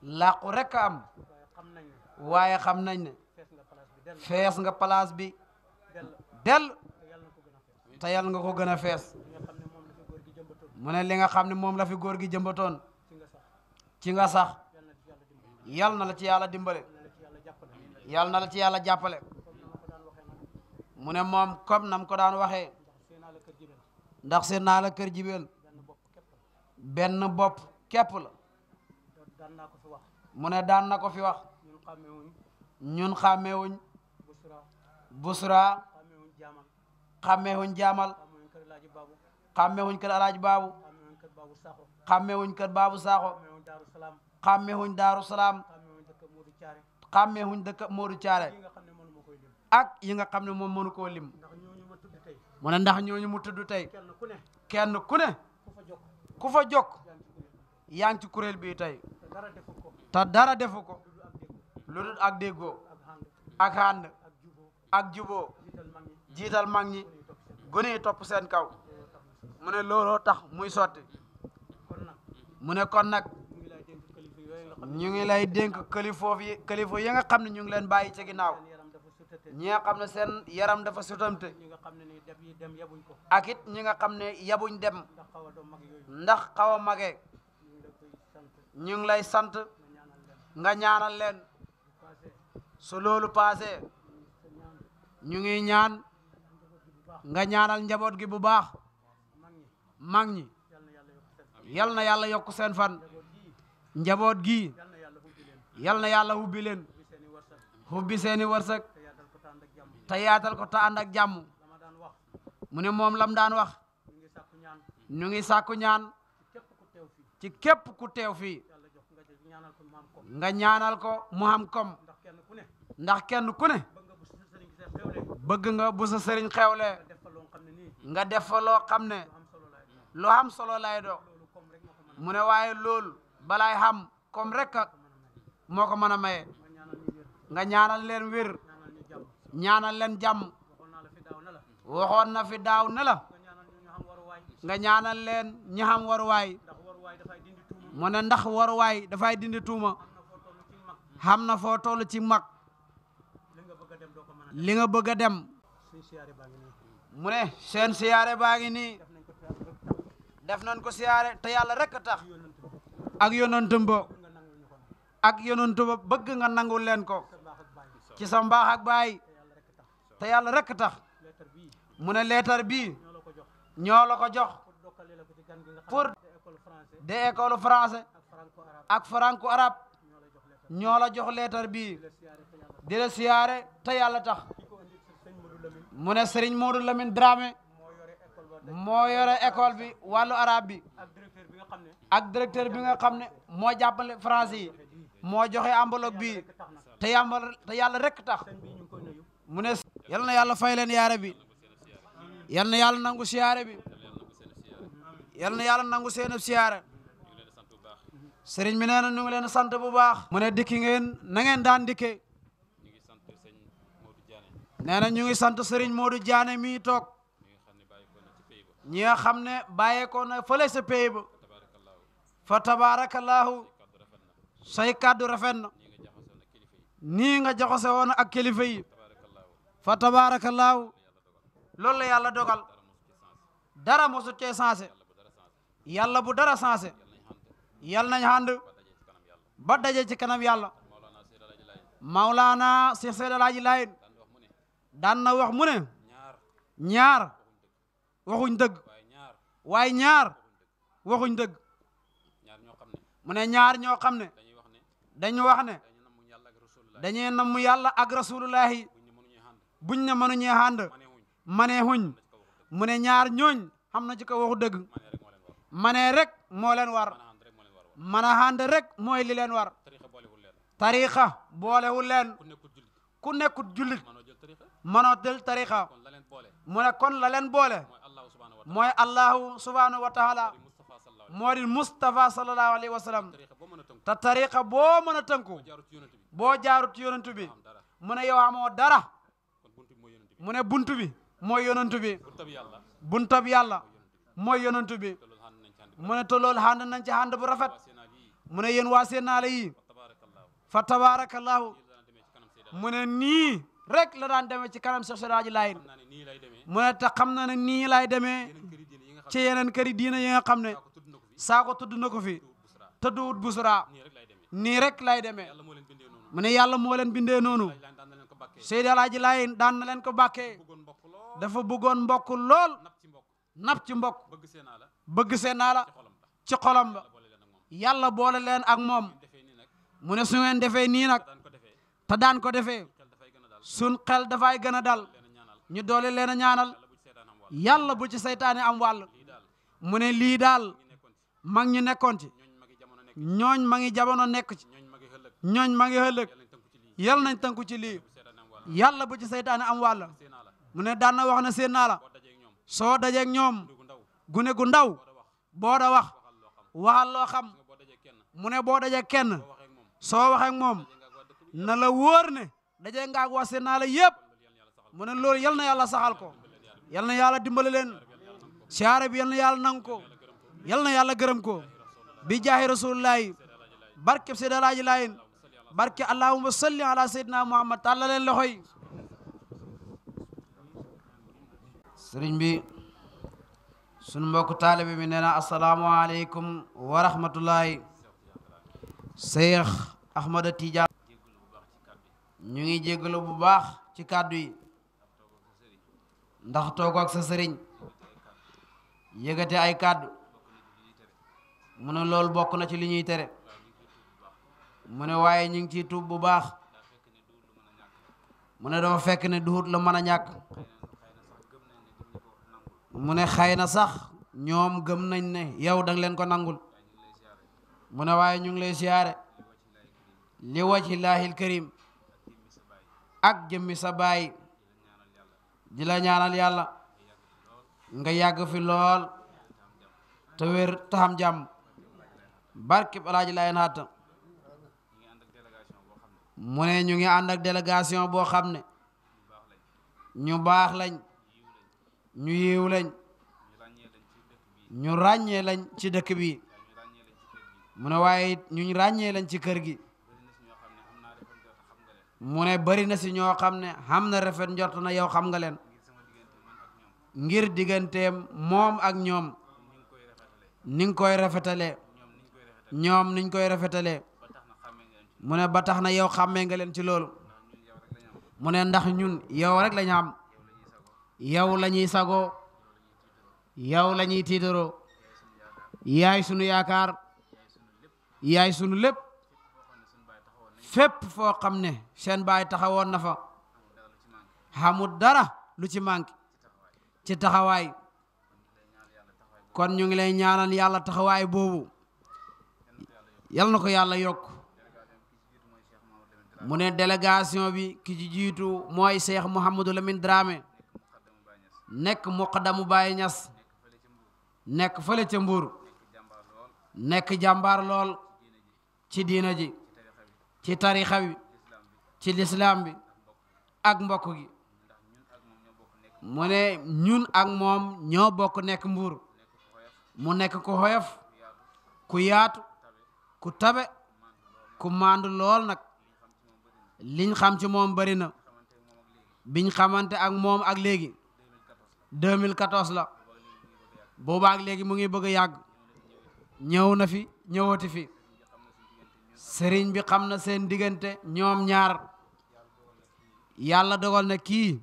làqu rek a am waaye xam nañ ne fees nga place bi del te yal nga ko gën a fees mu ne li nga xam ne moom la fi góor gi jëmbatoon ci nga sax yal na la ci yàlla dimbale yal na la ci yàlla jàppale mu ne moom comme nam ko daan waxee ndax seen naa la kër jibeel benn bopp képp la mu ne daan na ko fi wax ñun xàmmeewuñ busra xàmmeewuñ jaamal xàmmeewuñ kër alaaji baabu xàmmeewuñ kër baabu saaxo xàmmeewuñ daaru salaam xàmmeewuñ dëkk Moodu Caare ak yi nga xam ne moom mënu koo lim mu ne ndax ñooñu mu tudd tey kenn ku ne ku fa jokk yaa ngi ci kuréel bii tey te dara defu ko lu dul ak déggoo ak ànd ak juboo jiital mag ñi gone yi topp seen kaw mu ne looloo tax muy sotti mu ne kon nag ñu ngi lay dénk kalifa yi nga xam ne ñu ngi leen bàyyi ci ginnaaw ñi nga xam ne seen yaram dafa sutamte ak it ñi nga xam ne yabuñ dem ndax xaw a magee ñu ngi lay sant nga ñaanal leen su loolu paasee ñu ngi ñaan nga ñaanal njaboot gi bu baax mag ñi yal na yàlla yokk seen fan njaboot gi yal na yàlla hubbi leen hubbi seeni wërsëg te yaatal ko te ànd ak jàmm mu ne moom lam daan wax ñu ngi sàkku ñaan ci képp ku teew fii nga ñaanal ko mu am kom ndax kenn ku ne bëgg nga bu sa sëriñ xewle nga def fa loo xam ne lu am solo lay do mu ne waaye loolu balaay xam comme rek moo ko mën a maye nga ñaanal leen wér ñaanal leen jàmm waxoon na fi daaw ne la nga ñaanal leen ñi xam waruwaay mu ne ndax waruwaay dafay dindi tuuma xam na foo toll ci mag li nga bëgg a dem mu ne seen siyaare baa ngi nii def nañ ko siyaare te yàlla rek a tax ak yonantum ba bëgg nga nangul leen ko ci sa mbaax ak baay te yàlla rek tax mu ne leetar bii ñoo la ko jox pour de école français ak franco arabe ñoo la jox leetar bii di la siyaare te yàlla tax mu ne Serigne Modou Lamine Dramé moo yore école bi wàllu arabe bi ak directeur bi nga xam ne moo jàppale français yi moo joxe enveloppe bi te yàlla rek tax mu ne yal na yàlla fay leen yaare bi yal na yàlla nangu siyaare bi yal na yàlla nangu seen siyaare sëriñ bi nee na ñu ngi leen sant bu baax mu ne dikki ngeen na ngeen daan dikke nee na ñu ngi sant sëriñ Modou Diané mi toog ñi nga xam ne bàyyeekoo na fële sa pays ba fa tabarakallahu say kàddu rafet na nii nga joxose woon ak kilifa yi fa tabarakallahu loolu la yàlla dogal dara mosu cee sensé yàlla bu dara sensé yal nañ ànd ba daje ci kanam yàlla Maulana Cheikh Seydi Alaaji Laayeen daan na wax mu ne ñaar waxuñ dëgg waaye ñaar waxuñ dëgg mu ne ñaar ñoo xam ne dañu wax ne dañuy namm yàlla ak rasulullahi buñ ne mënuñee ànd manee huñ mu ne ñaar ñooñ xam na ci ko waxu dëgg manee rek moo leen war mën a ànd rek mooy li leen war tariqa boolewul leen ku nekkut jullit mënoo jël tariqa mu ne kon la leen boole mooy allahu subhanahu wa taala moo di Mustafa sallallahu alayhi wa sallam te tariqa boo mën a tënku boo jaarut ci yonantu bi mu ne yow amoo dara mu ne buntu bi mooy yonantu bi buntab yàlla mooy yonantu bi mu ne te loolu ànd nañ ci ànd bu rafet mu ne yéen waa Sénégal yi fa tabarakallahu mu ne nii rek la daan demee ci kanam Cheikh Seydi Alaaji Laayeen mu ne te xam na ne nii lay demee ci yeneen këri diina yi nga xam ne saako tudd na ko fi tëdduwut busra nii rek lay demee mu ne yàlla moo leen bindee noonu Seydi Alaaji Laay daan na leen ko bàkkee dafa bëggoon mbokk lool nap ci mbokk bëgg seen naa la ci xolam ba yàlla boole leen ak moom mu ne su ngeen defee nii nag te daan ko defee sun xel dafay gën a dal ñu doole leen a ñaanal yàlla bu ci saytaane am wàll mu ne lii daal mag ñu nekkoon ci ñooñ ma ngi jamono nekk ci ñooñ ma ngi ëllëg yal nañ tënku ci lii yàlla bu ci saytaane am wàll mu ne daan na wax na seen naa la soo dajeeg ñoom gune gu ndaw boo da wax waxal loo xam mu ne boo dajeeg kenn soo waxeeg moom na la wóor ne dajee ngaag wax seen naa la yëpp mu ne loolu yal na yàlla saxal ko yal na yàlla dimbale leen siyaare bi yal na yàlla nangu ko yal na yàlla gërëm ko bi jaahi rasulillahi barke Seydi Alaaji Laay barke allahumma salli ala sayyidina muhammad tàlla leen loxo yi sëriñ bi sunu mbokk taalibe bi nee na asalaamaaleykum wa rahmatullahi Seex Ahmada Tijaan ñu ngi jéggalu bu baax ci kàddu yi ndax toog ak sa sëriñ yëgate ay kàddu mu ne loolu bokk na ci li ñuy tere mu ne waaye ñu ngi ciy tuub bu baax mu ne dafa fekk ne duhut la mën a ñàkk mu ne xëy na sax ñoom gëm nañ ne yow danga leen ko nangul mu ne waaye ñu ngi lay siyaare li wajhillahil karim ak jëmmi sa baay di la ñaanal yàlla nga yàgg fi lool te wér te xam jàmm barkeb Alaaji Laay naata mu ne ñu ngi ànd ak délégation boo xam ne ñu baax lañ ñu yiw lañ ñu ràññee lañ ci dëkk bi mu ne waaye it ñu ràññee lañ ci kër gi mu ne bari na si ñoo xam ne xam na rafet njort na yow xam nga leen ngir digganteem moom ak ñoom ni nga koy rafetalee ñoom niñ koy rafetalee mu ne ba tax na yow xàmmee nga leen ci loolu mu ne ndax ñun yow rek lañ xam yow la ñuy sagoo yow la ñuy tiitaroo yaay sunu yaakaar yaay sunu lépp fépp foo xam ne seen baay taxawoon na fa xamul dara lu ci manqué ci taxawaay kon ñu ngi lay ñaanal yàlla taxawaay boobu yal na ko yàlla yokk mu ne délégation bi ki ci jiitu mooy Cheikh Mouhamadou Lamine Dramé nekk muqaddamu Baye Ñas nekk fële ca Mbuur nekk jàmbaar lool ci diina ji ci tarixa bi ci lislaam bi ak mbokk gi mu ne ñun ak moom ñoo bokk nekk Mbuur mu nekk ku xoyof ku yaatu ku tabe ku maandu lool nag liñ xam ci moom bari na biñ xamante ak moom ak léegi 2014 la booba ak léegi mu ngi bëgg a yàgg ñëw na fi ñëwati fi sëriñ bi xam na seen diggante ñoom ñaar yàlla dogal na kii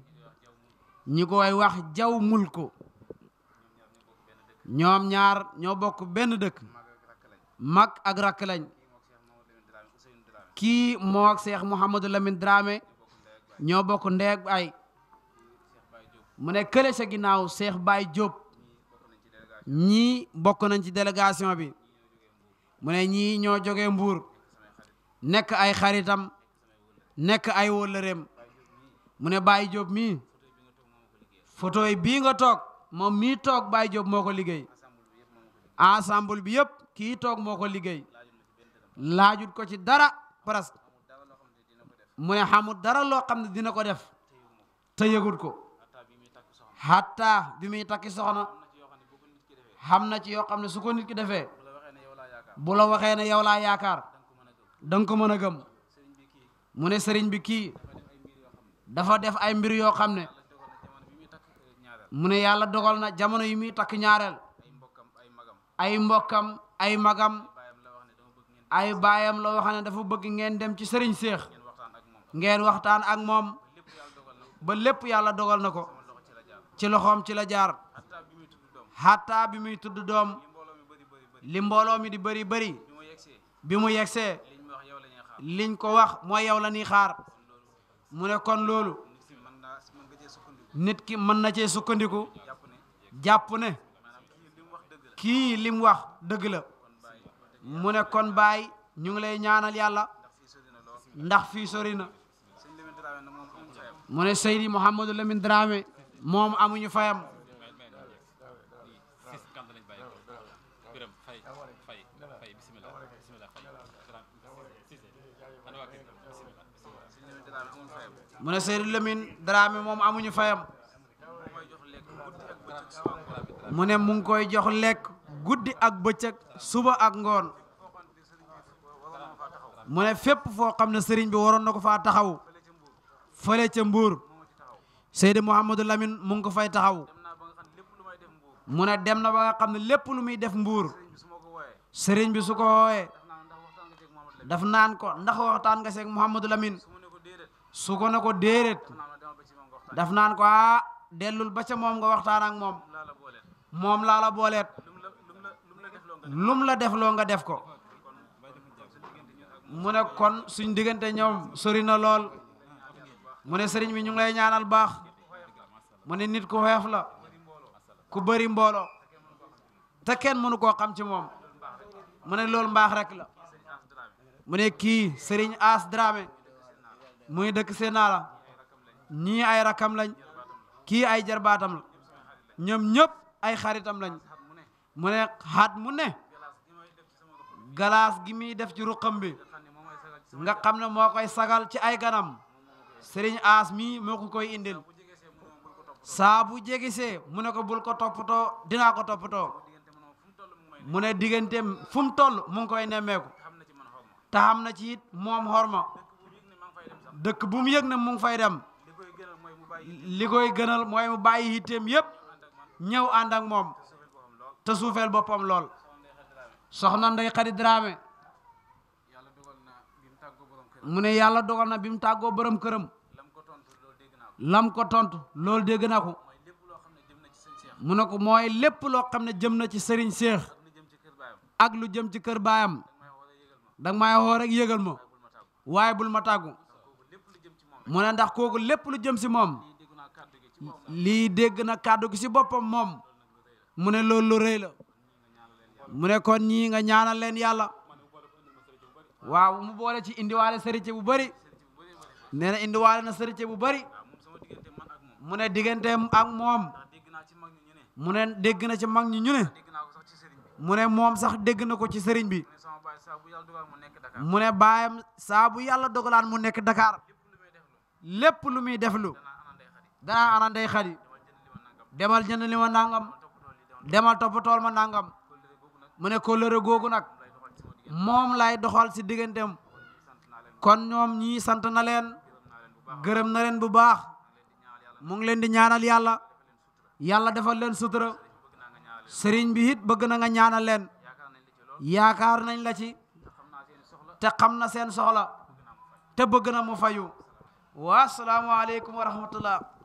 ñi koy wax jaw mul ko ñoom ñaar ñoo bokk benn dëkk mag ak rakk lañ kii moo ak Cheikh Mouhamadou Lamine Dramé ñoo bokk ndeeg ay mu ne kële sa ginnaaw Cheikh Baye Diop ñii bokk nañ ci délégation bi mu ne ñii ñoo jógee Mbuur nekk ay xaritam nekk ay wóllëreem mu ne Baye Diop mii photo yi bii nga toog moom mii toog Baye Diop moo ko liggéey ensemble bi yëpp kii toog moo ko liggéey laajut ko ci dara presque mu ne xamul dara loo xam ne dina ko def te yëgut ko hatta bi muy takki soxna xam na ci yoo xam ne su ko nit ki defee bu la waxee ne yow laa yaakaar danga ko mën a gëm mu ne sëriñ bi kii dafa def ay mbir yoo xam ne mu ne yàlla dogal na jamono yi muy takk ñaareel ay mbokkam ay magam ay baayam la wax ne dafa bëgg ngeen dem ci sëriñ Seex ngeen waxtaan ak moom ba lépp yàlla dogal na ko ci loxoom ci la jaar hatta bi muy tudd doom li mbooloo mi di bëri bëri bi mu yegsee liñ ko wax mooy yow la ñuy xaar mu ne kon loolu nit ki mën na cee sukkandiku jàpp ne kii lim wax dëgg la mu ne kon baay ñu ngi lay ñaanal yàlla ndax fii sori na mu ne Seydi Mouhamadou Lamine Dramé moom amuñu fayam mu ne Seydi Lamine Dramé moom amuñu fayam mu ne mu ngi koy jox lekk guddi ak bëccëg suba ak ngoon mu ne fépp foo xam ne sëriñ bi waroon na ko faa taxaw fële ca Mbuur Seydi Mouhamadou Lamine mu ngi ko fay taxaw mu ne dem na ba nga xam ne lépp lu muy def Mbuur sëriñ bi su ko woowee daf naan ko ndax waxtaan nga seeg Mouhamadou Lamine su ko ne ko déedéet daf naan ko dellul ba ca moom nga waxtaan ak moom laa la booleet lum la def loo nga def ko mu ne kon suñ diggante ñoom sori na lool mu ne sëriñ bi ñu ngi lay ñaanal baax mu ne nit ku xeef la ku bëri mbooloo te kenn mënu koo xam ci moom mu ne loolu mbaax rek la mu ne kii sëriñ As Dramé muy dëkk Sénala ñii ay rakam lañ kii ay jarbaatam la ñoom ñëpp ay xaritam lañ mu ne xaat mu ne galaas gi muy def ci ruqam bi nga xam ne moo koy sagal ci ay ganam sëriñ As mi moo ko koy indil saa bu jegisee mu ne ko bul ko toppatoo dinaa ko toppatoo mu ne digganteem fu mu toll mu ngi koy nemmeeku te xam na ci it moom xorma dëkk bu mu yëg ne mu ngi fay dem li koy gënal mooy mu bàyyi yitteem yépp ñëw ànd ak moom te suufeel boppam lool soxna Ndey Xadi Dramé mu ne yàlla dogal na bi mu tàggoo borom këram lam ko tontu loolu dégg na ko mu ne ko mooy lépp loo xam ne jëm na ci sëriñ Seex ak lu jëm ci kër baayam danga may woo rek yëgal ma waaye bul ma tàggu mu ne ndax kooku lépp lu jëm si moom lii dégg na kàddu gi si boppam moom mu ne loolu lu rëy la mu ne kon ñii nga ñaanal leen yàlla waaw mu boole ci indiwaale sëriñ bu bari nee na indiwaale na sëriñ bu bari mu ne digganteem ak moom mu ne dégg na ci mag ñi ñu ne mu ne moom sax dégg na ko ci sëriñ bi mu ne baayam saa bu yàlla dogalaan mu nekk Dakar lépp lu muy deflu danaa ana Ndey Xadi demal jënd li ma nangam demal toppatool ma nangam mu ne kóllëre googu nag moom lay doxal si digganteem kon ñoom ñii sant na leen gërëm na leen bu baax mu ngi leen di ñaanal yàlla yàlla defal leen sutura sëriñ bi it bëgg na nga ñaanal leen yaakaar nañ la ci te xam na seen soxla te bëgg na mu fayu wa salaamu aleykum wa rahmatullah